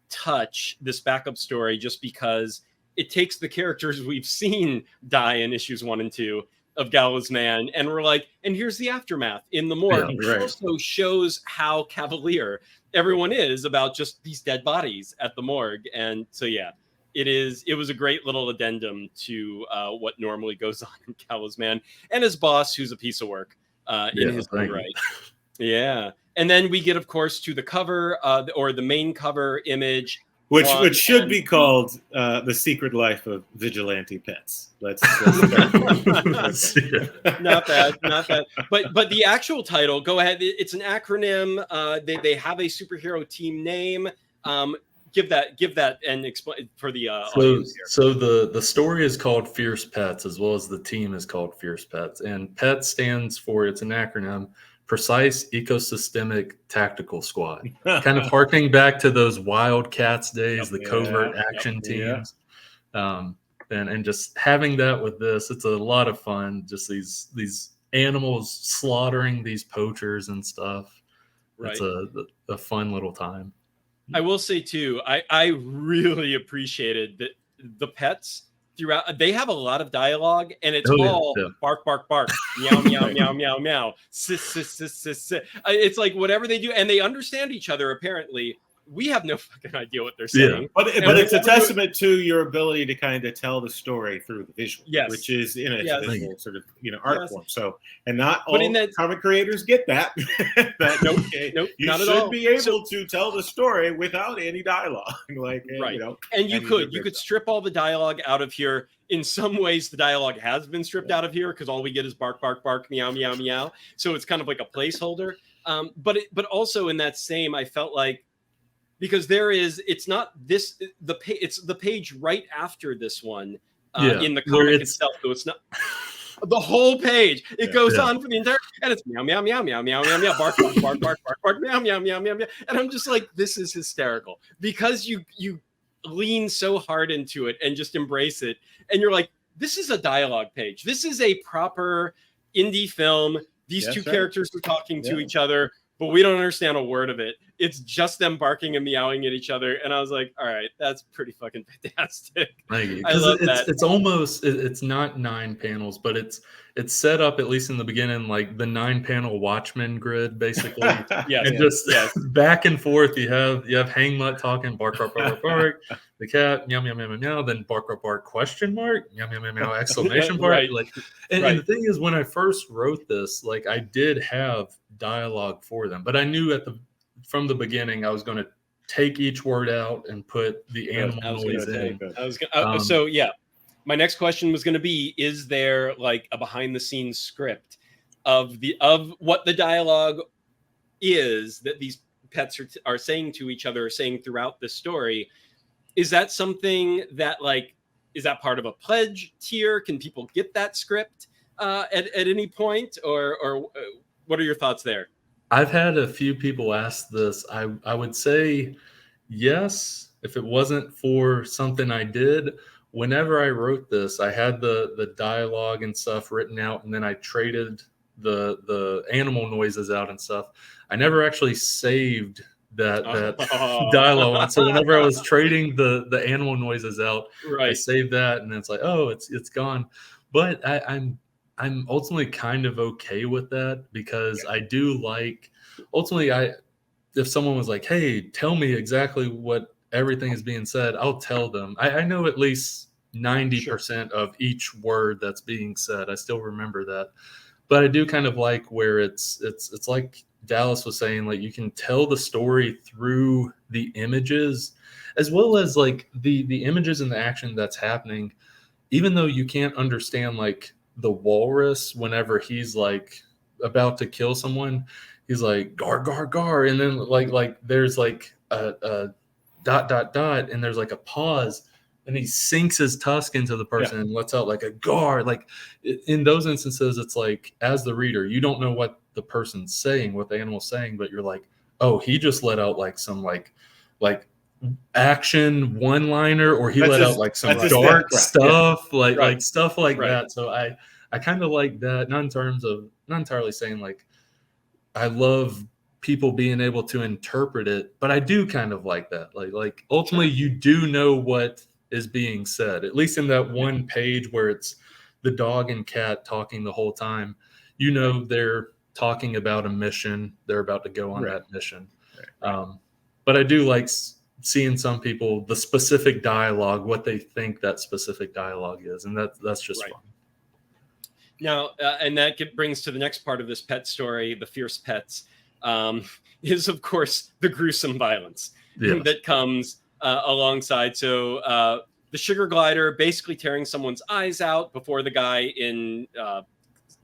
touch, this backup story, just because it takes the characters we've seen die in issues 1 and 2 of Gallows Man, and we're like, and here's the aftermath in the morgue. Yeah, right. It also shows how cavalier everyone is about just these dead bodies at the morgue. And so, yeah, it was a great little addendum to what normally goes on in Gallows Man, and his boss, who's a piece of work in his own right. Yeah. And then we get, of course, to the cover or the main cover image. Which should be called The Secret Life of Vigilante Pets. Let's not bad. But the actual title, go ahead. It's an acronym. They have a superhero team name. Give that and explain for the audience here. So the story is called Fierce Pets, as well as the team is called Fierce Pets. And PET stands for, it's an acronym, Precise Ecosystemic Tactical Squad. Kind of harking back to those Wildcats days, the covert action teams. And just having that with this, it's a lot of fun. Just these animals slaughtering these poachers and stuff. Right. It's a fun little time. I will say too, I really appreciated that the pets throughout, they have a lot of dialogue, and it's all bark, bark, bark, meow, meow, meow, meow, meow, sis, sis, sis, sis, sis. It's like whatever they do, and they understand each other apparently. We have no fucking idea what they're saying. But it's a testament to your ability to kind of tell the story through the visual, which is in a visual sort of art form. So, and not all comic creators get that. Nope, you not should at all. be able to tell the story without any dialogue. And you could strip all the dialogue out of here. In some ways, the dialogue has been stripped out of here because all we get is bark, bark, bark, meow, meow, meow. So it's kind of like a placeholder. But also in that same, I felt like, because it's not this, it's the page right after this one in the comic itself. So it's not the whole page. It goes on for the entire, and it's meow, meow, meow, meow, meow, meow, meow, bark, bark, bark, bark, bark, bark, meow, meow, meow, meow, meow. And I'm just like, this is hysterical because you lean so hard into it and just embrace it. And you're like, this is a dialogue page. This is a proper indie film. These two characters are talking to each other, but we don't understand a word of it. It's just them barking and meowing at each other. And I was like, all right, that's pretty fucking fantastic. I love that. It's almost, it's not 9 panels, but it's set up, at least in the beginning, like the 9-panel Watchmen grid, basically. Back and forth. You have Hangmutt talking, bark, bark, bark, bark, bark. The cat, meow, meow, meow, meow, meow. Then bark, bark, bark, question mark, meow, meow, meow, meow, exclamation mark. And the thing is, when I first wrote this, like I did have dialogue for them, but I knew from the beginning I was going to take each word out and put the animal noise in. So my next question was going to be, is there like a behind the scenes script of what the dialogue is that these pets are saying to each other, or saying throughout the story? Is that something that is that part of a pledge tier? Can people get that script at any point, or what are your thoughts there? I've had a few people ask this. I would say yes, if it wasn't for something I did. Whenever I wrote this, I had the dialogue and stuff written out, and then I traded the animal noises out and stuff. I never actually saved that dialogue on. So whenever I was trading the animal noises out, I saved that, and it's like, oh, it's gone. But I'm ultimately kind of okay with that, because I do like, ultimately, if someone was like, hey, tell me exactly what everything is being said, I'll tell them. I know at least 90% of each word that's being said. I still remember that. But I do kind of like where it's like Dallas was saying, like you can tell the story through the images, as well as like the images and the action that's happening, even though you can't understand like the walrus whenever he's like about to kill someone, he's like gar gar gar, and then like there's like a ... and there's like a pause, and he sinks his tusk into the person and lets out like a gar. Like in those instances, it's like, as the reader, you don't know what the person's saying, what the animal's saying, but you're like, oh, he just let out like some like action one-liner, or he let out like some dark stuff, like stuff like that. So I kind of like that, not entirely saying like I love people being able to interpret it, but I do kind of like that. Like ultimately you do know what is being said, at least in that one page where it's the dog and cat talking the whole time. You know, they're talking about a mission. They're about to go on that mission. But I do like seeing some people, the specific dialogue, what they think that specific dialogue is. And that's just fun. Now, and that brings to the next part of this pet story, the fierce pets, is of course the gruesome violence that comes alongside. So the sugar glider basically tearing someone's eyes out before the guy in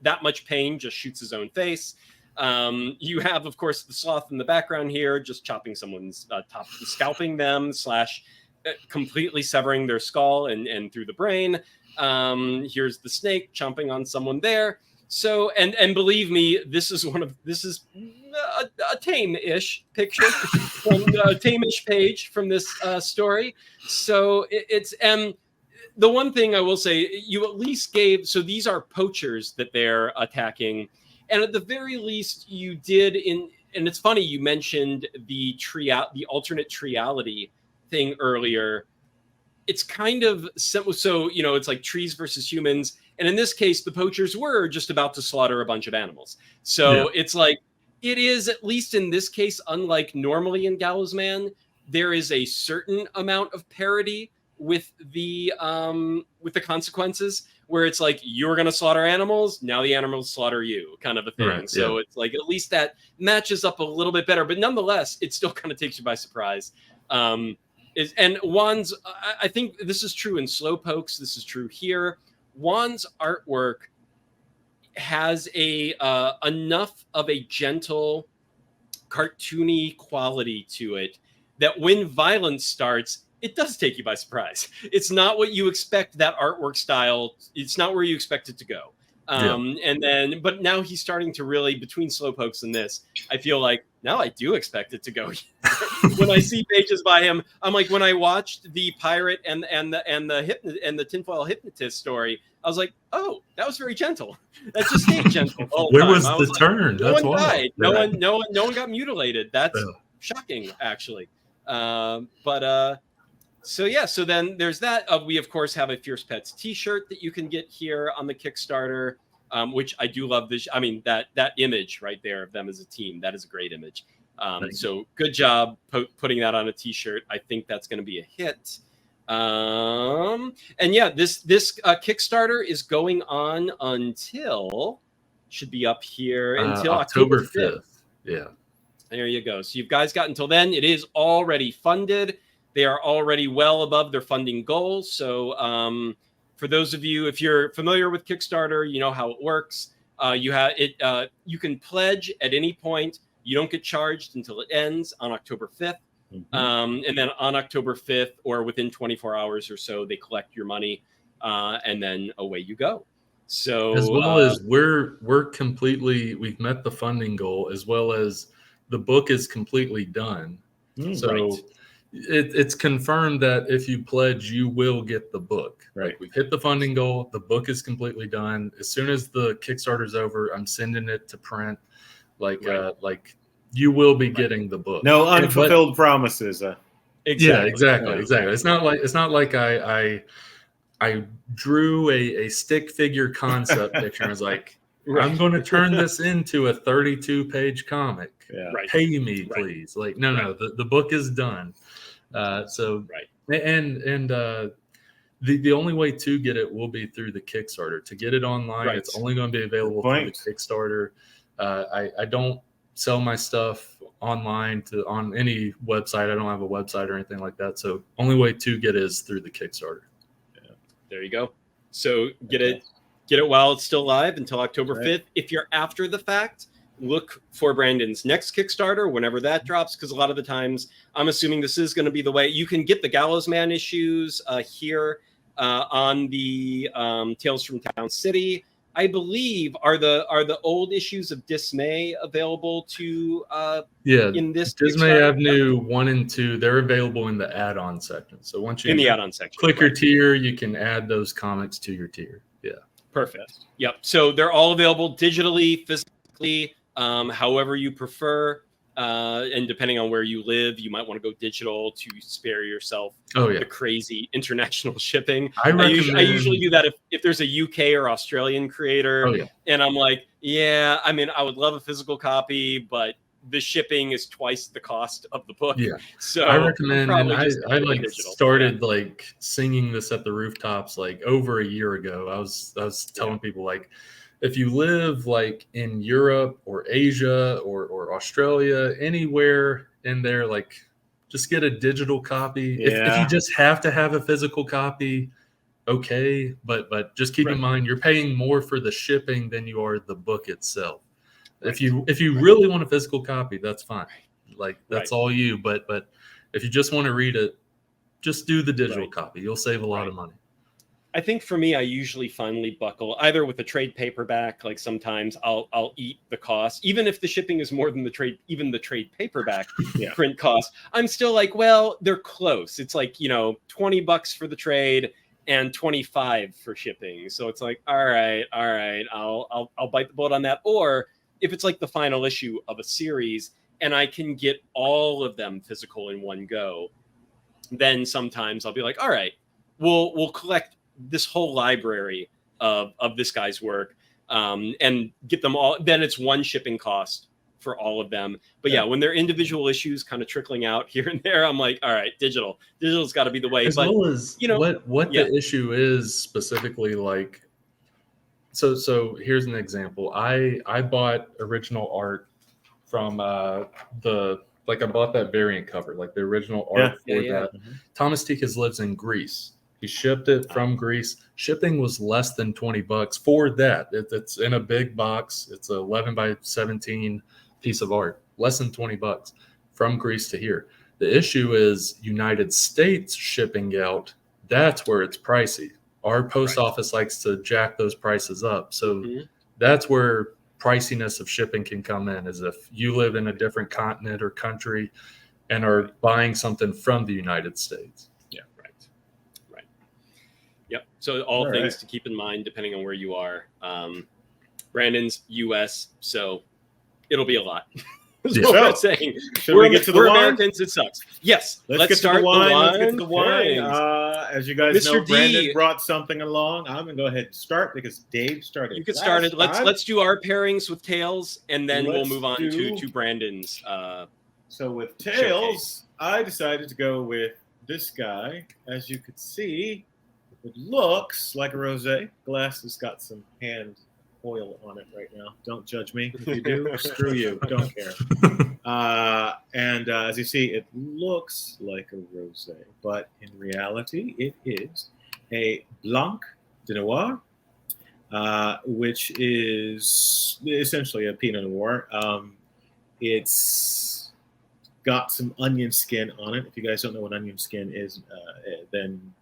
that much pain just shoots his own face. You have, of course, the sloth in the background here, just chopping someone's top, scalping them / completely severing their skull and through the brain. Here's the snake chomping on someone there. So, and believe me, this is a tame-ish picture from a tame-ish page from this story. So it's, the one thing I will say, you at least gave, so these are poachers that they're attacking. And at the very least you did and it's funny, you mentioned the alternate triality thing earlier. It's kind of simple. So, you know, it's like trees versus humans. And in this case, the poachers were just about to slaughter a bunch of animals. So it's like, it is, at least in this case, unlike normally in Gallows Man, there is a certain amount of parity with the consequences, where it's like, you're going to slaughter animals, now the animals slaughter you, kind of a thing. So it's like, at least that matches up a little bit better, but nonetheless, it still kind of takes you by surprise. And Juan's, I think this is true in Slowpokes, this is true here. Juan's artwork has enough of a gentle, cartoony quality to it that when violence starts, it does take you by surprise. It's not what you expect that artwork style. It's not where you expect it to go. And then, but now he's starting to really, between Slowpokes and this, I feel like now I do expect it to go. When I see pages by him, I'm like, when I watched the pirate and the tinfoil hypnotist story, I was like, oh, that was very gentle. That just stayed gentle. Where was the turn? No one died. No one got mutilated. That's shocking, actually. So yeah, so then there's that. We of course have a Fierce Pets T-shirt that you can get here on the Kickstarter, which I do love. This, I mean, that image right there of them as a team, that is a great image. So good job putting that on a T-shirt. I think that's going to be a hit. And yeah, this Kickstarter is going on until, should be up here until October 5th. Yeah, there you go. So you guys got until then. It is already funded. They are already well above their funding goals. So for those of you, if you're familiar with Kickstarter, you know how it works. You can pledge at any point. You don't get charged until it ends on October 5th. And then on October 5th, or within 24 hours or so, they collect your money, and then away you go. So as well as we've met the funding goal, as well as the book is completely done. So it's confirmed that if you pledge, you will get the book. Right. Like, we've hit the funding goal. The book is completely done. As soon as the Kickstarter's over, I'm sending it to print. Like you will be getting the book. No unfulfilled promises. Exactly. It's not like I drew a stick figure concept picture and was like, I'm going to turn this into a 32-page comic. Pay me, please. Like, no, the book is done. And the only way to get it will be through the Kickstarter. To get it online, it's only going to be available through the Kickstarter. I don't sell my stuff online on any website. I don't have a website or anything like that. So only way to get it is through the Kickstarter. Yeah. There you go. So get it while it's still live until October 5th. If you're after the fact, look for Brandon's next Kickstarter whenever that drops, because a lot of the times, I'm assuming this is going to be the way. You can get the Gallows Man issues here on the Tales from Town City. I believe are the old issues of Dismay available to in this Dismay Avenue 1 and 2, they're available in the add-on section. So once you in the add-on section, click your tier, you can add those comics to your tier. Yeah, perfect. Yep. So they're all available digitally, physically, however you prefer. And depending on where you live, you might want to go digital to spare yourself Oh, the crazy international shipping. I I recommend. usually do that if there's a UK or Australian creator, Oh, yeah. and I'm like, yeah, I mean, I would love a physical copy, but the shipping is twice the cost of the book. Yeah. So I recommend, and probably just I like digital. started like singing this at the rooftops like over a year ago. I was telling people, like, if you live like in Europe or Asia or Australia, anywhere in there, like, just get a digital copy. If you just have to have a physical copy, okay, but just keep in mind you're paying more for the shipping than you are the book itself. If you really want a physical copy, that's fine. Like, that's all you. But if you just want to read it, just do the digital copy. You'll save a lot of money. I think for me, I usually finally buckle either with a trade paperback. Like, sometimes I'll eat the cost, even if the shipping is more than the trade paperback print cost. I'm still like, well, they're close. It's like, $20 for the trade and 25 for shipping. So it's like, all right, I'll bite the bullet on that. Or if it's like the final issue of a series and I can get all of them physical in one go, then sometimes I'll be like, all right, we'll collect this whole library of this guy's work, and get them all. Then it's one shipping cost for all of them. But when they're individual issues kind of trickling out here and there, I'm like, all right, digital's got to be the way. As well as what the issue is specifically, like, so here's an example. I bought original art from I bought that variant cover, like the original art for that. Thomas Tikas lives in Greece. He shipped it from Greece. Shipping was less than $20 for that. It's in a big box. It's an 11 by 17 piece of art. Less than $20 from Greece to here. The issue is United States shipping out. That's where it's pricey. Our post office likes to jack those prices up. So that's where priciness of shipping can come in, is if you live in a different continent or country and are buying something from the United States. Yep. So all things to keep in mind depending on where you are. Brandon's US, so it'll be a lot. That's what we're saying. We get to the wine? Americans, it sucks. Yes. Let's get start to the wine. the wine. Let's get to the wine. As you guys Mr. know, D. Brandon brought something along. I'm gonna go ahead and start because Dave started. You get started. Let's do our pairings with Tails, and then we'll move on to Brandon's. So with Tails, I decided to go with this guy. As you could see, it looks like a rosé. Glass has got some hand oil on it right now. Don't judge me. If you do, screw you. Don't care. And as you see, it looks like a rosé, but in reality, it is a Blanc de Noir, which is essentially a Pinot Noir. It's got some onion skin on it. If you guys don't know what onion skin is, then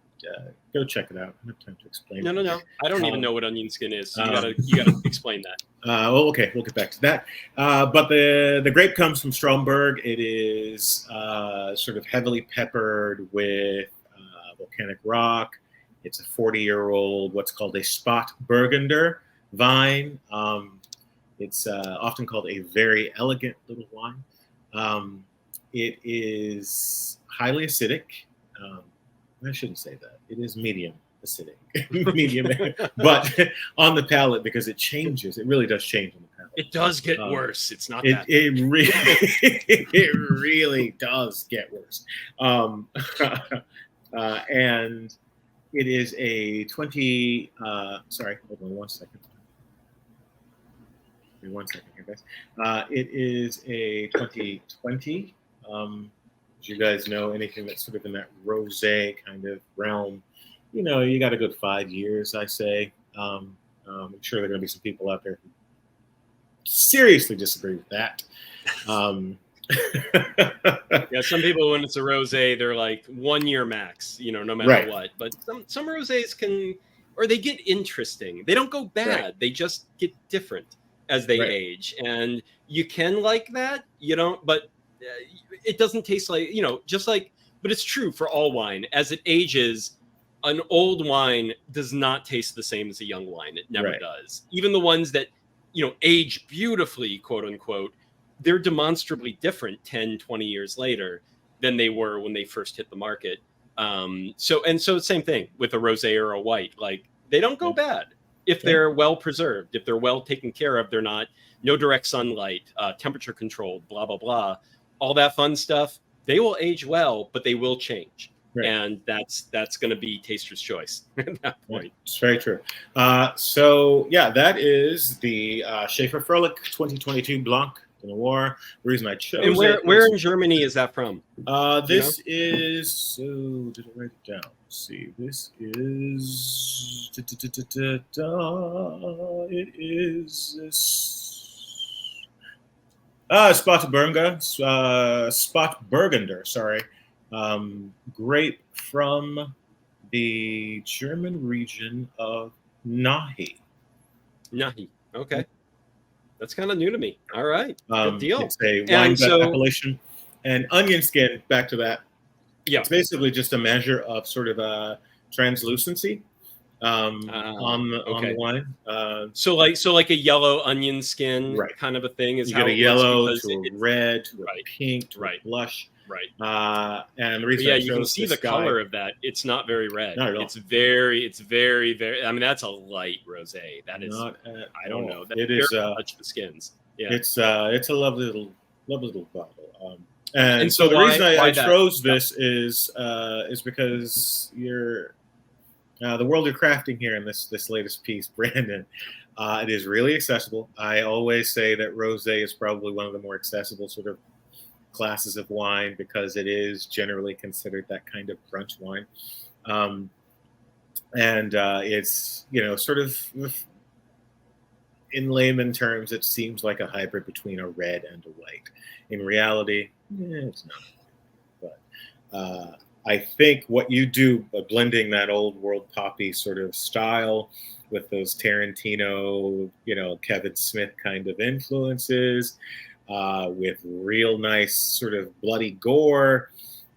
go check it out. I don't have time to explain. No. I don't even know what onion skin is. So you gotta explain that. Well, okay, we'll get back to that. But the grape comes from Stromberg. It is sort of heavily peppered with volcanic rock. It's a 40-year-old, what's called a Spatburgunder vine. It's often called a very elegant little wine. It is highly acidic. I shouldn't say that. It is medium acidic, medium, but on the palate, because it changes. It really does change on the palate. It does get worse. It's not that. It really does get worse. And it is a 20. Sorry, hold on 1 second. Give me 1 second here, guys. It is a 2020. As you guys know, anything that's sort of in that rosé kind of realm, you got a good 5 years, I say. I'm sure there are going to be some people out there who seriously disagree with that. Yeah, some people, when it's a rosé, they're like 1 year max, no matter what. But some rosés they get interesting. They don't go bad. They just get different as they age. And you can like that, but it doesn't taste like, but it's true for all wine. As it ages, an old wine does not taste the same as a young wine. It never does. Even the ones that, age beautifully, quote unquote, they're demonstrably different 10, 20 years later than they were when they first hit the market. So same thing with a rosé or a white. Like, they don't go bad if they're well preserved, if they're well taken care of. They're not no direct sunlight, temperature controlled, blah blah blah, all that fun stuff. They will age well, but they will change. Right. And that's going to be taster's choice at that point. It's very true. So yeah, that is the Schafer-Frohlich 2022 Blanc de Noir. The reason I chose and where in Germany is that from? This is, so did I write it down? Let's see, this is it is Spatburgunder, sorry. Grape from the German region of Nahe. Nahe, okay. That's kind of new to me. All right, good deal. It's a Weinbiet appellation. And onion skin, back to that. Yeah, it's basically just a measure of sort of a translucency on the wine. So like a yellow onion skin kind of a thing is you how get a yellow to a red to a pink to a blush. Right. And the reason you can see the color of that. It's not very red. Not at all. It's very, I mean, that's a light rosé. That is not I don't know. That's it is touch the skins. Yeah. It's a lovely little bottle. And so the reason I chose this is because the world you're crafting here in this latest piece, Brandon, it is really accessible. I always say that rosé is probably one of the more accessible sort of classes of wine because it is generally considered that kind of brunch wine. And it's, sort of in layman terms, it seems like a hybrid between a red and a white. In reality, it's not. But I think what you do by blending that old world poppy sort of style with those Tarantino, Kevin Smith kind of influences, with real nice sort of bloody gore.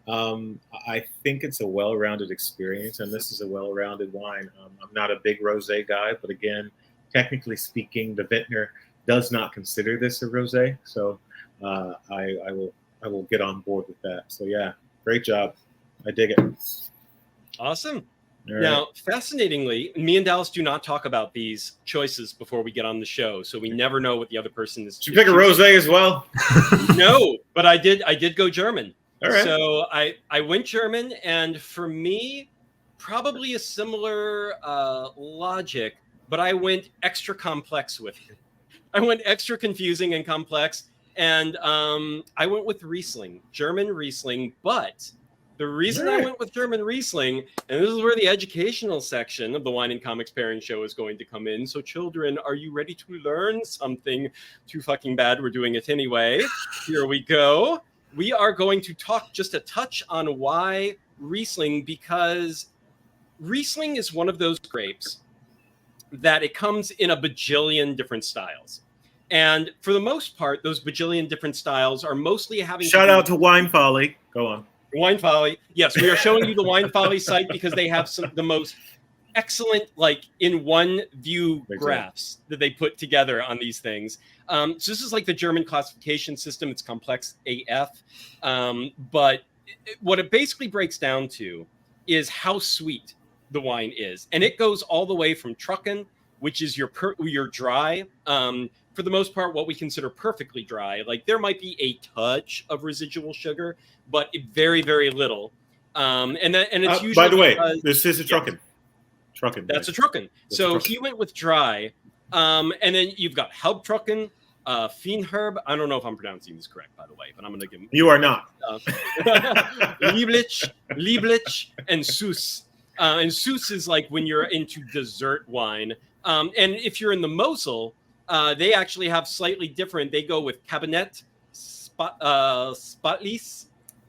I think it's a well-rounded experience, and this is a well-rounded wine. I'm not a big rosé guy, but again, technically speaking, the vintner does not consider this a rosé, so I will get on board with that. So yeah, great job. I dig it. Awesome. Right. Now, fascinatingly, me and Dallas do not talk about these choices before we get on the show, so we never know what the other person is. Did you pick a rosé as well? No, but I did go German. All right. So I went German, and for me, probably a similar logic, but I went extra complex with it. I went extra confusing and complex, and I went with Riesling, German Riesling, but the reason I went with German Riesling, and this is where the educational section of the Wine and Comics Pairing Show is going to come in. So children, are you ready to learn something too fucking bad? We're doing it anyway. Here we go. We are going to talk just a touch on why Riesling, because Riesling is one of those grapes that it comes in a bajillion different styles. And for the most part, those bajillion different styles are mostly having... Shout out to Wine Folly. Go on. Wine Folly. Yes, we are showing you the Wine Folly site because they have the most excellent, like, in one view graphs that they put together on these things. So this is like the German classification system. It's complex AF. But what it basically breaks down to is how sweet the wine is. And it goes all the way from Trocken, which is your dry, for the most part, what we consider perfectly dry. Like, there might be a touch of residual sugar, but very, very little. And it's usually... By the way, this is a Trocken. Trocken. That's a Trocken. So he went with dry. And then you've got Haupttrocken, Feinherb. I don't know if I'm pronouncing this correct, by the way, but I'm going to give him... You are not. Lieblich, and Süß. And Süß is like when you're into dessert wine. And if you're in the Mosel, they actually have slightly different. They go with Kabinett, Spatlis,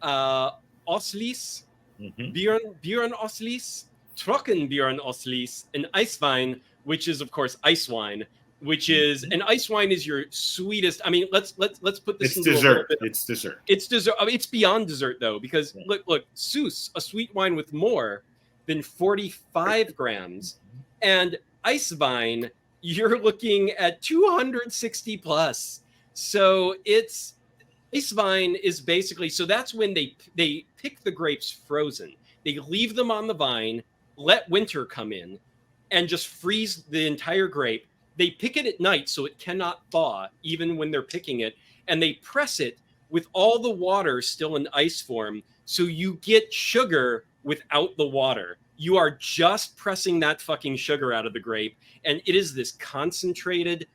Oslis, Björn Oslis, Trocken Björn Oslis, and Eiswein, which is of course ice wine, which is an ice wine is your sweetest. I mean, let's put this. It's dessert. It's dessert. It's dessert. I mean, it's beyond dessert though, because look, Süß, a sweet wine with more than 45 grams, and Eiswein, you're looking at 260 plus. So it's ice vine is basically, so that's when they pick the grapes frozen. They leave them on the vine, let winter come in, and just freeze the entire grape. They pick it at night so it cannot thaw, even when they're picking it, and they press it with all the water still in ice form, so you get sugar without the water. You are just pressing that fucking sugar out of the grape, and it is this concentrated,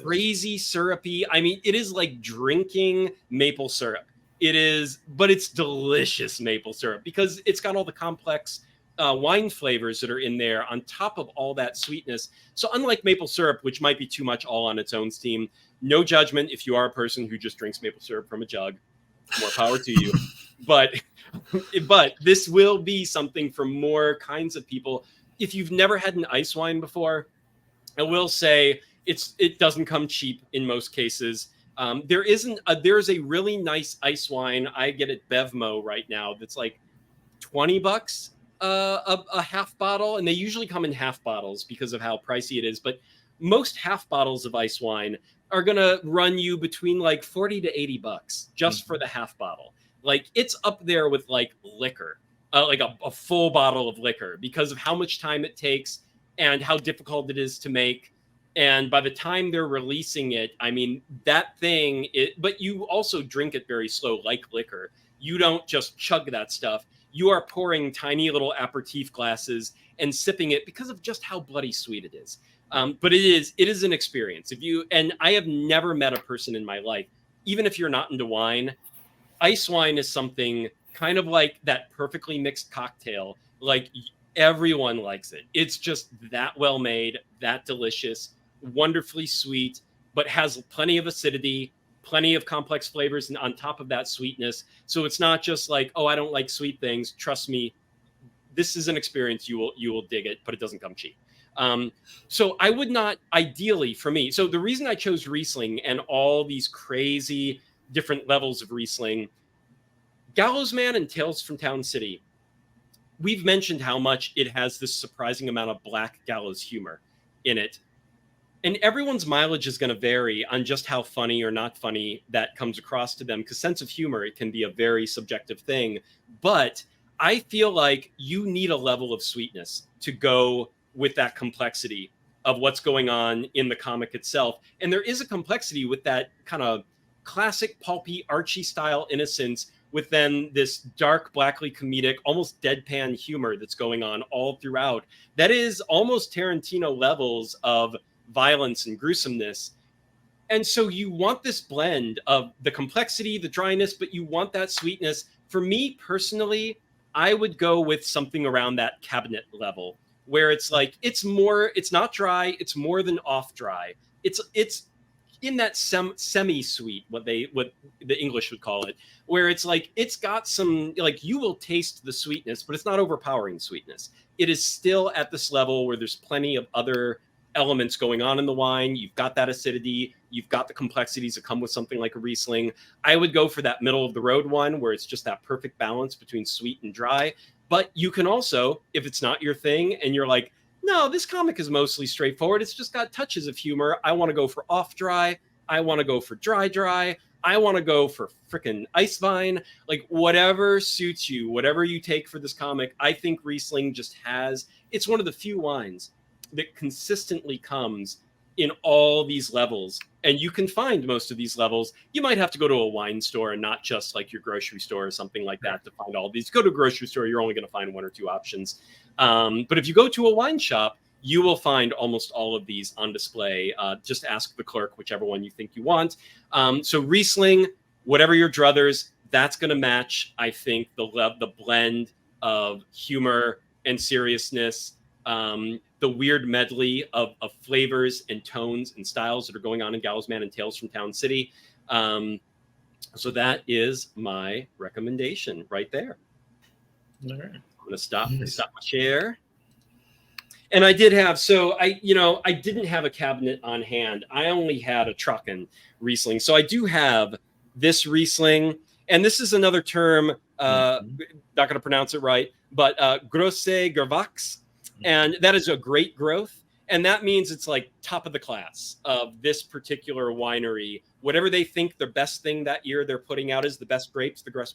crazy syrupy. I mean, it is like drinking maple syrup. It is, but it's delicious maple syrup because it's got all the complex wine flavors that are in there on top of all that sweetness. So unlike maple syrup, which might be too much all on its own steam, no judgment if you are a person who just drinks maple syrup from a jug, more power to you. But this will be something for more kinds of people. If you've never had an ice wine before, I will say it doesn't come cheap in most cases. There's a really nice ice wine I get at Bevmo right now that's like $20 a half bottle, and they usually come in half bottles because of how pricey it is. But most half bottles of ice wine are gonna run you between like $40 to $80 just for the half bottle. Like it's up there with like liquor, like a full bottle of liquor, because of how much time it takes and how difficult it is to make. And by the time they're releasing it, I mean, that thing, but you also drink it very slow, like liquor. You don't just chug that stuff. You are pouring tiny little aperitif glasses and sipping it because of just how bloody sweet it is. But it is an experience. And I have never met a person in my life, even if you're not into wine, ice wine is something kind of like that perfectly mixed cocktail. Like everyone likes it. It's just that well made, that delicious, wonderfully sweet, but has plenty of acidity, plenty of complex flavors, and on top of that sweetness. So it's not just like, oh, I don't like sweet things. Trust me, this is an experience. You will dig it, but it doesn't come cheap. So I would not, ideally for me. So the reason I chose Riesling and all these crazy different levels of Riesling, Gallows Man and Tales from Town City, we've mentioned how much it has this surprising amount of black gallows humor in it. And everyone's mileage is going to vary on just how funny or not funny that comes across to them, because sense of humor, it can be a very subjective thing. But I feel like you need a level of sweetness to go with that complexity of what's going on in the comic itself. And there is a complexity with that kind of classic pulpy Archie style innocence, with then this dark, blackly comedic, almost deadpan humor that's going on all throughout. That is almost Tarantino levels of violence and gruesomeness. And so you want this blend of the complexity, the dryness, but you want that sweetness. For me personally, I would go with something around that Kabinett level, where it's like, it's not dry, it's more than off dry. It's in that semi-sweet, what the English would call it, where it's like, it's got some, like, you will taste the sweetness, but it's not overpowering sweetness. It is still at this level where there's plenty of other elements going on in the wine. You've got that acidity, you've got the complexities that come with something like a Riesling. I would go for that middle of the road one, where it's just that perfect balance between sweet and dry. But you can also, if it's not your thing and you're like, no, this comic is mostly straightforward, it's just got touches of humor, I want to go for off dry, I want to go for dry, I want to go for frickin' ice vine, like whatever suits you, whatever you take for this comic. I think Riesling just it's one of the few wines that consistently comes in all these levels, and you can find most of these levels. You might have to go to a wine store and not just like your grocery store or something like that to find all these. Go to a grocery store, you're only going to find one or two options. But if you go to a wine shop, you will find almost all of these on display. Just ask the clerk whichever one you think you want. So Riesling, whatever your druthers, that's going to match, I think, the blend of humor and seriousness, the weird medley of flavors and tones and styles that are going on in Gallows Man and Tales from Town City. So that is my recommendation right there. All right. I'm going to stop my share. And I did have, I didn't have a cabinet on hand. I only had a Trocken Riesling. So I do have this Riesling, and this is another term, not going to pronounce it right, but Grosse Gewachs. And that is a great growth. And that means it's like top of the class of this particular winery. Whatever they think the best thing that year they're putting out is the best grapes, the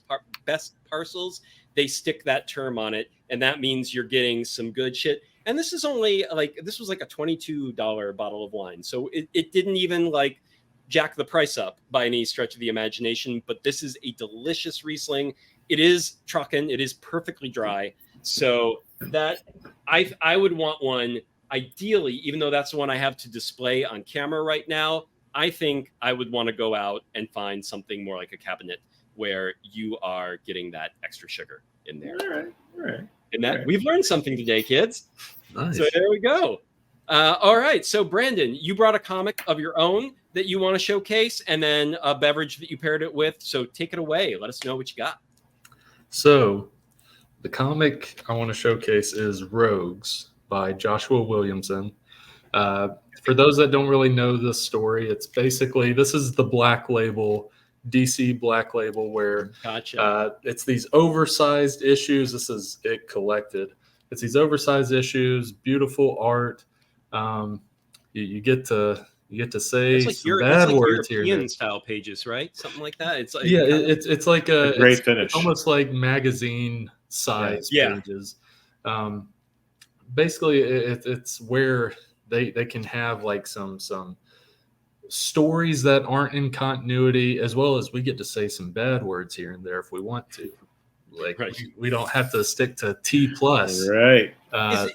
best parcels, they stick that term on it. And that means you're getting some good shit. And this is only like, this was like a $22 bottle of wine. So it didn't even like jack the price up by any stretch of the imagination. But this is a delicious Riesling. It is Trocken. It is perfectly dry. So that I would want one. Ideally, even though that's the one I have to display on camera right now, I think I would want to go out and find something more like a Kabinett where you are getting that extra sugar in there. All right. And that we've learned something today, kids. Nice. So there we go. All right. So Brandon, you brought a comic of your own that you want to showcase, and then a beverage that you paired it with. So take it away. Let us know what you got. So the comic I want to showcase is Rogues by Joshua Williamson. For those that don't really know this story, it's basically, this is the Black Label, DC Black Label, where it's these oversized issues. This is it collected. It's these oversized issues, beautiful art. You get to say like some bad words European here. Style pages, right? Something like that. It's like it's like a great finish. It's almost like magazine size pages. Basically, it's where they can have like some stories that aren't in continuity, as well as we get to say some bad words here and there if we want to. Like we don't have to stick to T+. Right.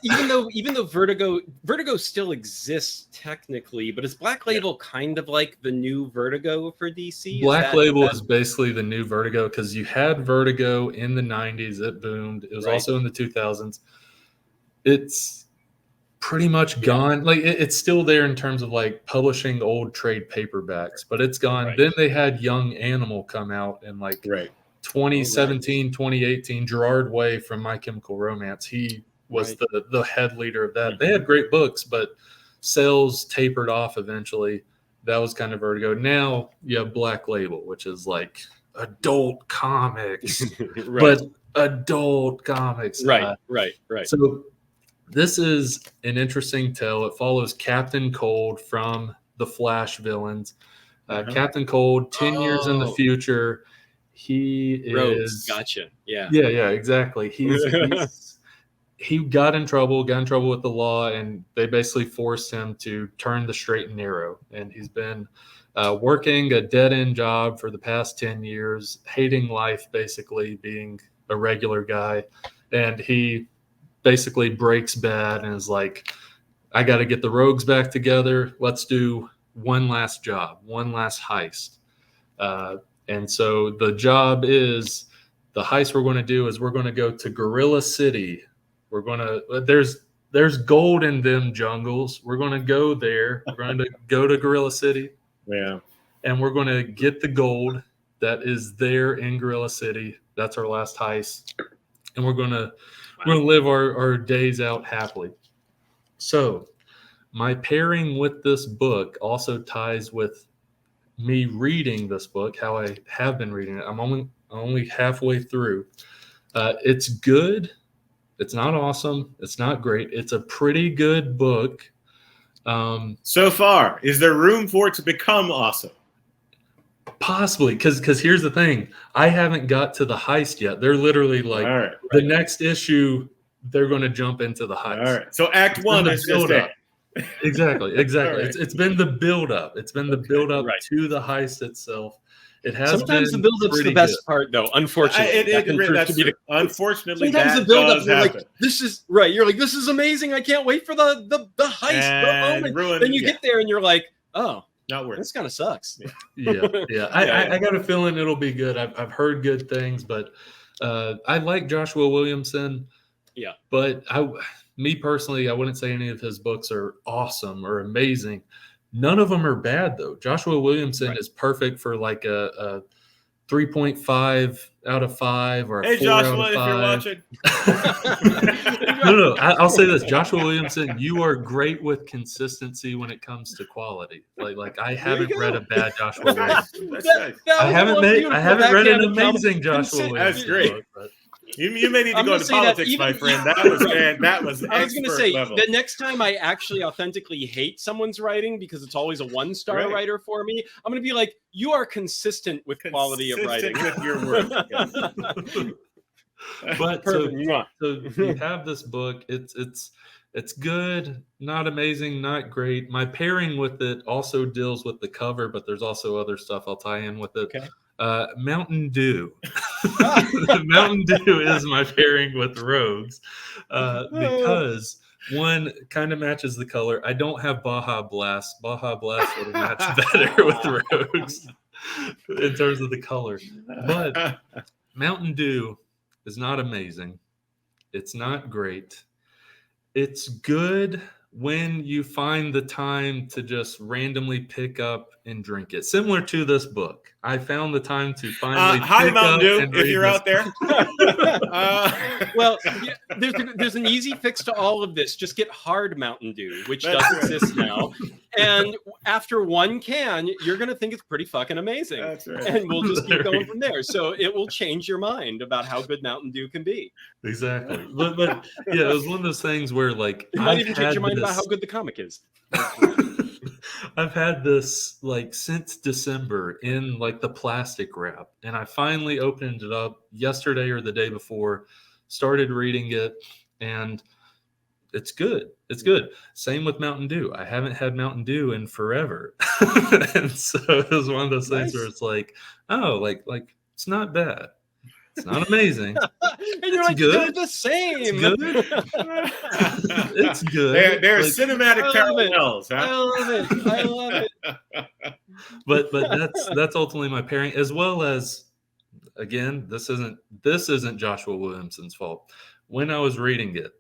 Even though Vertigo still exists technically, but is Black Label kind of like the new Vertigo for DC? Black Label is basically the new Vertigo, because you had Vertigo in the 90s. It boomed. It was also in the 2000s. It's pretty much gone. Like it's still there in terms of like publishing old trade paperbacks, but it's gone. Then they had Young Animal come out in like 2017, 2018. Gerard Way from My Chemical Romance. He was the head leader of that. They had great books, but sales tapered off eventually. That was kind of Vertigo. Now you have Black Label, which is like adult comics, but adult comics. Right. So this is an interesting tale. It follows Captain Cold from the Flash villains. Captain Cold, 10 years in the future. He is gotcha. Yeah, exactly. He got in trouble with the law, and they basically forced him to turn the straight and narrow. And he's been working a dead-end job for the past 10 years, hating life, basically being a regular guy. And he basically breaks bad and is like, I got to get the rogues back together. Let's do one last job, one last heist. And so the job is, the heist we're going to do is we're going to go to Gorilla City. We're going to, there's gold in them jungles. We're going to go there. We're going to go to Gorilla City. Yeah. And we're going to get the gold that is there in Gorilla City. That's our last heist. And we're going to live our days out happily. So my pairing with this book also ties with me reading this book, how I have been reading it. I'm only halfway through. It's good. It's not awesome. It's not great. It's a pretty good book. So far, is there room for it to become awesome? Possibly, because here's the thing. I haven't got to the heist yet. They're literally like, the next issue, they're going to jump into the heist. All right. So Act 1 is just it. Exactly. Right. It's been the build up. It's been the build up to the heist itself. It has sometimes the build up's the best part, though. Unfortunately, unfortunately, sometimes the build up, you're like, this is right. You're like, this is amazing. I can't wait for the heist. And the moment. Then you get there and you're like, oh, not worth. This kind of sucks. Yeah. I got a feeling it'll be good. I've heard good things, but I like Joshua Williamson. Yeah, but me personally, I wouldn't say any of his books are awesome or amazing. None of them are bad, though. Joshua Williamson is perfect for like a 3.5 out of 5 or a 4 Joshua, out of 5. if you're watching. No. I'll say this. Joshua Williamson, you are great with consistency when it comes to quality. Like I haven't read a bad Joshua Williamson. That's nice. I haven't read an amazing Joshua Williamson. That's great. Book, You may need to I'm go gonna to say that politics, even- my friend. That was I was going to expert say level. the next time I actually authentically hate someone's writing because it's always a 1-star Right. writer for me, I'm going to be like, you are consistent with quality of writing. Consistent with your work. Yes. But Perfect. Mwah. so you have this book. It's good, not amazing, not great. My pairing with it also deals with the cover, but there's also other stuff I'll tie in with it. Okay. Mountain Dew. Mountain Dew is my pairing with Rogues because one kind of matches the color. I don't have Baja Blast. Baja Blast would have matched better with Rogues in terms of the color. But Mountain Dew is not amazing. It's not great. It's good when you find the time to just randomly pick up and drink it. Similar to this book. I found the time to finally hi, pick Mountain up Dew, and if read you're this out there. Well, yeah, there's an easy fix to all of this. Just get hard Mountain Dew, which does That's right. exist now. And after one can, you're going to think it's pretty fucking amazing. That's right. And we'll just keep There going we from there. So it will change your mind about how good Mountain Dew can be. Exactly. But yeah, it was one of those things where like You might even change your mind about how good the comic is. I've had this like since December in like the plastic wrap, and I finally opened it up yesterday or the day before, started reading it, and it's good. It's good. Same with Mountain Dew. I haven't had Mountain Dew in forever. And so it was one of those things Nice. where it's like, oh, like it's not bad. It's not amazing. And you're It's like, good. they're the same. It's good. It's good. They're Like, cinematic I love it. parallels, I huh? love it. I love it. but that's ultimately my pairing, as well as, again, this isn't Joshua Williamson's fault. When I was reading it,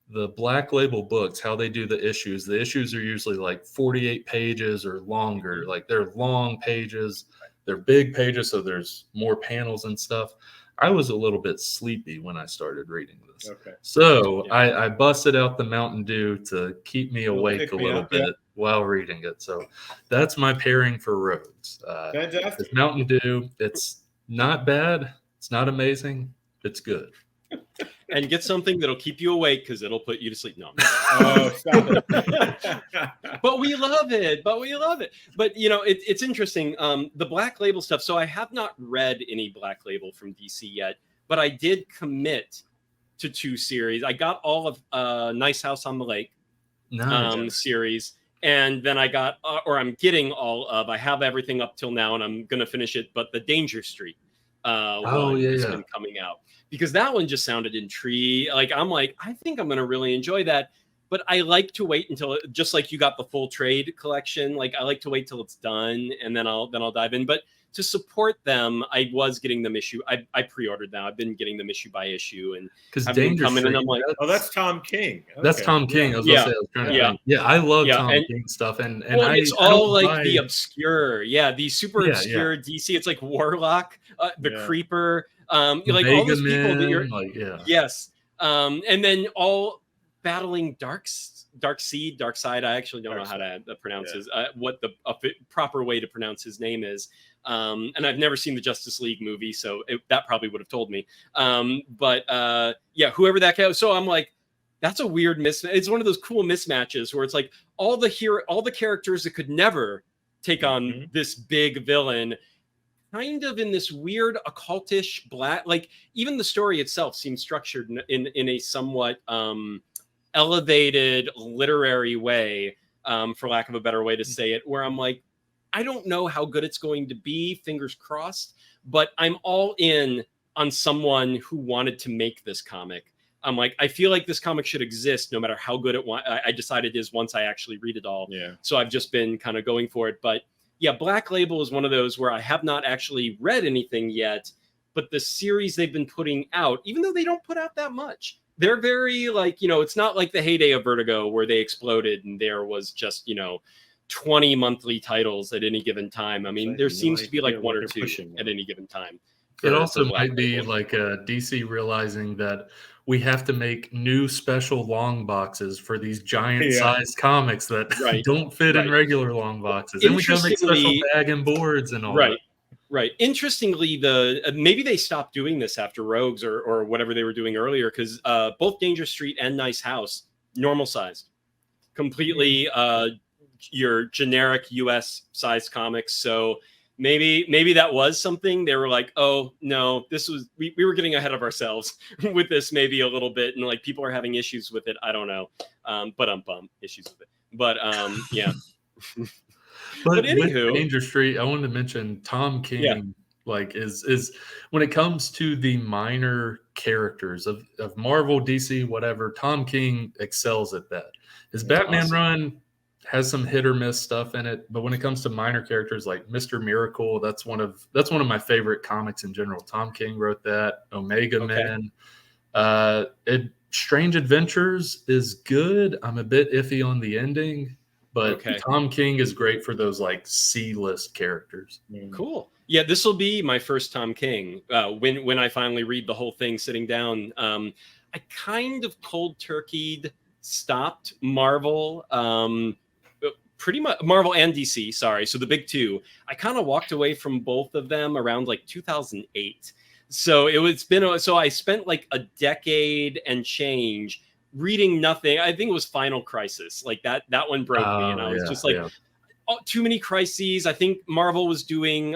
the Black Label books, how they do the issues are usually like 48 pages or longer. Like they're long pages, they're big pages, so there's more panels and stuff. I was a little bit sleepy when I started reading this. Okay. So Yeah. I busted out the Mountain Dew to keep me awake pick a me little up, bit while reading it. So that's my pairing for Rogues. Fantastic. It's Mountain Dew. It's not bad. It's not amazing. It's good. And get something that'll keep you awake because it'll put you to sleep. No. Oh, stop it. But we love it. But you know, it's interesting. The Black Label stuff. So I have not read any Black Label from DC yet, but I did commit to 2 series. I got all of Nice House on the Lake series, and then I got, or I'm getting all of. I have everything up till now, and I'm gonna finish it. But the Danger Street one has been coming out, because that one just sounded intriguing. Like I'm like, I think I'm gonna really enjoy that. But I like to wait until, just like you got the full trade collection, like I like to wait till it's done, and then I'll dive in. But to support them, I was getting them issue. I pre-ordered them. I've been getting them issue by issue, and because I've been coming, and I'm like, Oh, that's Tom King. Okay. that's Tom King. I was trying to think. Yeah, I love Tom King stuff, and well, it's all I like the obscure, the super obscure DC. It's like Warlock, the Creeper, like all those people that you're like, yes, and then all battling Dark Side. I actually don't know how to pronounce his what the proper way to pronounce his name is. And I've never seen the Justice League movie, so that probably would have told me. But whoever that guy was. So I'm like, that's a weird it's one of those cool mismatches where it's like all the characters that could never take on this big villain, kind of in this weird occultish black, like even the story itself seems structured in a somewhat elevated literary way, for lack of a better way to say it, where I'm like, I don't know how good it's going to be, fingers crossed, but I'm all in on someone who wanted to make this comic. I'm like, I feel like this comic should exist no matter how good I decided it is once I actually read it all. Yeah. So I've just been kind of going for it. But yeah, Black Label is one of those where I have not actually read anything yet, but the series they've been putting out, even though they don't put out that much, they're very like, it's not like the heyday of Vertigo where they exploded and there was just, 20 monthly titles at any given time. I mean, there seems to be like 1 or 2 at any given time. It also might be like DC realizing that we have to make new special long boxes for these giant sized comics that don't fit in regular long boxes. And we gotta make special bag and boards and all that. Right. Interestingly, maybe they stopped doing this after Rogues or whatever they were doing earlier, because both Danger Street and Nice House, normal sized, completely your generic US size comics. So maybe that was something. They were like, oh no, this was we were getting ahead of ourselves with this maybe a little bit, and like people are having issues with it. I don't know, but issues with it. But yeah. But anywho, with Danger Street, I wanted to mention Tom King. Yeah. Like is when it comes to the minor characters of Marvel, DC, whatever, Tom King excels at that. His Batman run has some hit or miss stuff in it, but when it comes to minor characters like Mr. Miracle, that's one of my favorite comics in general. Tom King wrote that. Omega Man. Strange Adventures is good. I'm a bit iffy on the ending, but Tom King is great for those like C-list characters. Cool. Yeah, this will be my first Tom King. When I finally read the whole thing sitting down, I kind of cold turkeyed stopped Marvel. Pretty much Marvel and DC, sorry. So the big two. I kind of walked away from both of them around like 2008. So so I spent like a decade and change reading nothing. I think it was Final Crisis. Like that one broke me, and I was just like, oh, too many crises. I think Marvel was doing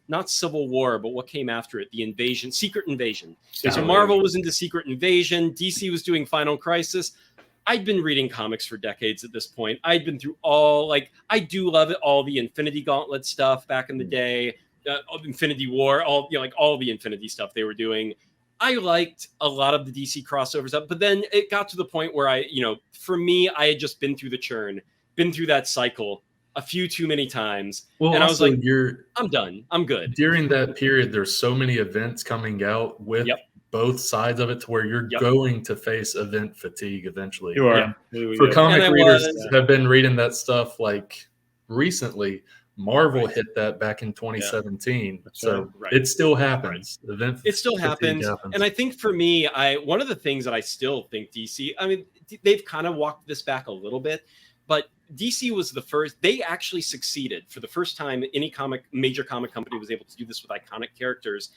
not Civil War, but what came after it? The Invasion, Secret Invasion. So Marvel was into Secret Invasion. DC was doing Final Crisis. I'd been reading comics for decades at this point. I'd been through I do love it, all the Infinity Gauntlet stuff back in the day, Infinity War, all the Infinity stuff they were doing. I liked a lot of the DC crossovers up, but then it got to the point where for me, I had just been through the churn, been through that cycle a few too many times. Well, and I was like, I'm done. I'm good. During that period, there's so many events coming out with both sides of it to where you're going to face event fatigue eventually. You are. For comic readers have been reading that stuff like recently. Marvel hit that back in 2017. So it still happens. It still happens. And I think for me, one of the things that I still think DC, I mean, they've kind of walked this back a little bit, but DC was the first. They actually succeeded for the first time. Any major comic company was able to do this with iconic characters.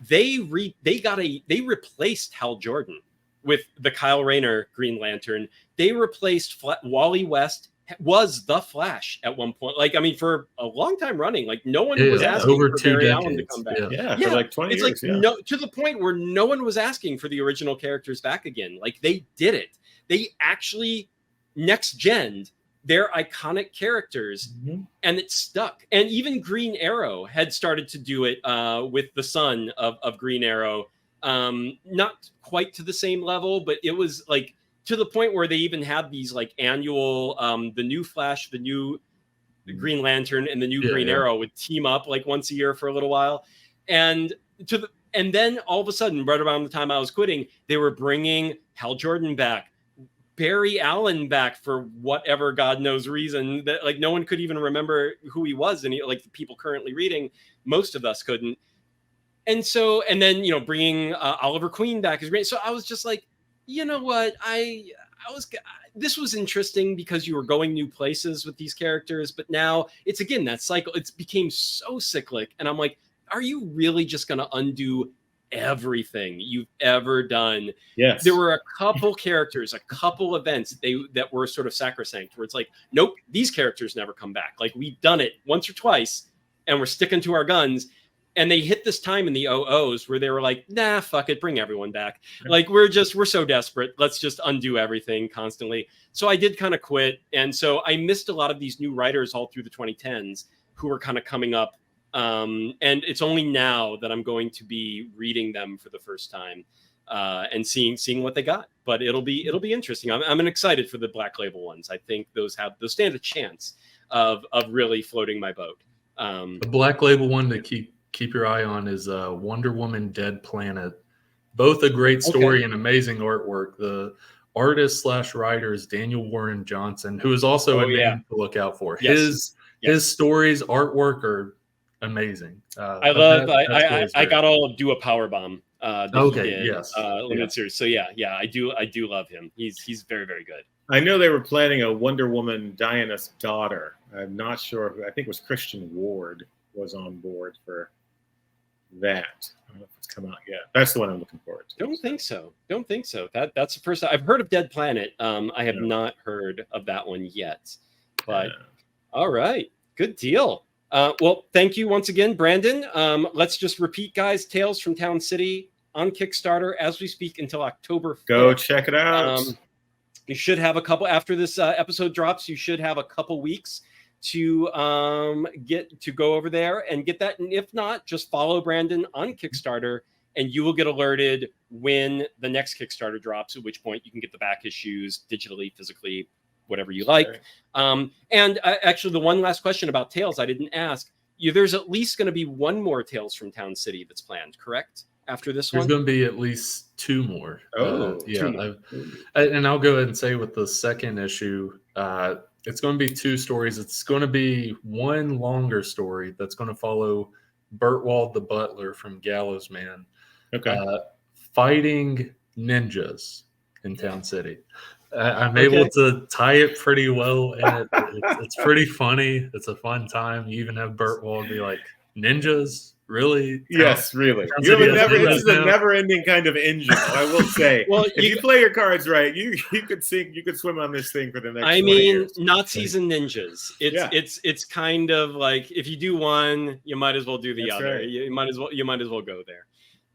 They replaced Hal Jordan with the Kyle Rayner Green Lantern. They replaced Wally West was the Flash at one point. Like, I mean, for a long time running, like no one was asking for Barry Allen to come back. For like 20 years. No, to the point where no one was asking for the original characters back again. Like they did it. They actually next gen their iconic characters, and it stuck. And even Green Arrow had started to do it with the son of Green Arrow. Not quite to the same level, but it was like to the point where they even had these like annual, the new Flash, the new Green Lantern, and the new Green Arrow would team up like once a year for a little while. And then all of a sudden, right around the time I was quitting, they were bringing Hal Jordan back, Barry Allen back for whatever God knows reason that like no one could even remember who he was. And like the people currently reading, most of us couldn't. And then, bringing Oliver Queen back is great. So I was just like, you know what? This was interesting because you were going new places with these characters, but now it's again, that cycle, it's became so cyclic. And I'm like, are you really just going to undo everything you've ever done? Yes. There were a couple characters, a couple events that were sort of sacrosanct where it's like, nope, these characters never come back. Like we've done it once or twice and we're sticking to our guns. And they hit this time in the 00s where they were like, nah, fuck it, bring everyone back. Like we're so desperate. Let's just undo everything constantly. So I did kind of quit. And so I missed a lot of these new writers all through the 2010s who were kind of coming up. And it's only now that I'm going to be reading them for the first time and seeing what they got. But it'll be interesting. I'm excited for the Black Label ones. I think those stand a chance of really floating my boat. The Black Label one to keep your eye on is Wonder Woman Dead Planet. Both a great story and amazing artwork. The artist / writer is Daniel Warren Johnson, who is also a name to look out for. Yes. His stories, artwork are amazing. I got all of Do a Powerbomb. Limited series. So yeah, I do love him. He's very, very good. I know they were planning a Wonder Woman Diana's daughter. I'm not sure. I think it was Christian Ward. was on board for that. I don't know if it's come out yet. That's the one I'm looking forward to. Don't think so. That's the first I've heard of Dead Planet. I have not heard of that one yet. But all right, good deal. Well, thank you once again, Brandon. Let's just repeat, guys. Tales from Town City on Kickstarter as we speak until October 5th. Go check it out. You should have a couple after this episode drops. You should have a couple weeks to go over there and get that. And if not, just follow Brandon on Kickstarter, and you will get alerted when the next Kickstarter drops. At which point you can get the back issues digitally, physically, whatever you like. And actually, the one last question about Tales I didn't ask you. There's at least going to be one more Tales from Town City that's planned, correct? After this There's one, going to be at least 2 more. Yeah. And I'll go ahead and say with the second issue, it's going to be 2 stories. It's going to be one longer story that's going to follow Bertwald the butler from Gallows Man, fighting ninjas in Town City. I'm able to tie it pretty well, and it's pretty funny. It's a fun time. You even have Bertwald be like, ninjas? Really? Yes, really. This is a never-ending kind of engine. I will say. Well, if you play your cards right, you could sink, you could swim on this thing for the next. I mean, years. Nazis and ninjas. It's kind of like if you do one, you might as well do the other. Right. You might as well go there.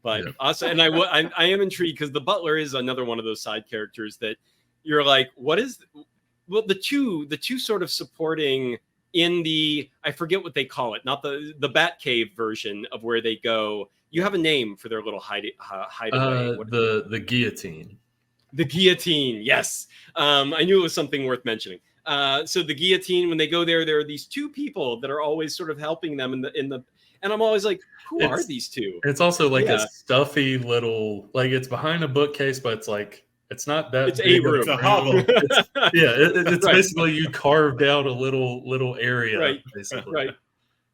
But also, and I am intrigued because the butler is another one of those side characters that you're like, what is? Well, the two sort of supporting. In the, I forget what they call it, not the Batcave version of where they go. You have a name for their little hideaway. The guillotine. The guillotine, yes. I knew it was something worth mentioning. So the guillotine, when they go there are these 2 people that are always sort of helping them in the. And I'm always like, who are these 2? It's also like a stuffy little, like it's behind a bookcase, but it's like. It's not that. It's a room. It's a hovel. It's basically you carved out a little area. Right. Basically. Right.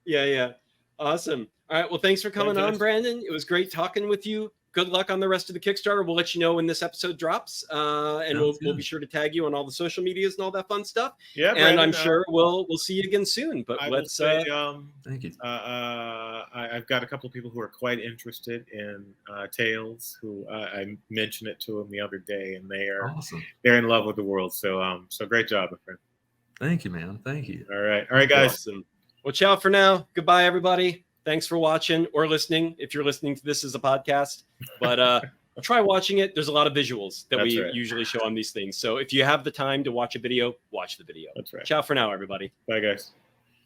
Yeah. Awesome. All right. Well, thanks for coming on, Brandon. It was great talking with you. Good luck on the rest of the Kickstarter. We'll let you know when this episode drops, and we'll be sure to tag you on all the social medias and all that fun stuff. Yeah, and Brandon, I'm sure we'll see you again soon. But let's say, thank you. I've got a couple of people who are quite interested in Tales. Who I mentioned it to them the other day, and they're in love with the world. So great job, my friend. Thank you, man. Thank you. All right, guys. Awesome. Well, ciao for now. Goodbye, everybody. Thanks for watching or listening if you're listening to this as a podcast. But try watching it. There's a lot of visuals that we usually show on these things. So if you have the time to watch a video, watch the video. That's right. Ciao for now, everybody. Bye, guys.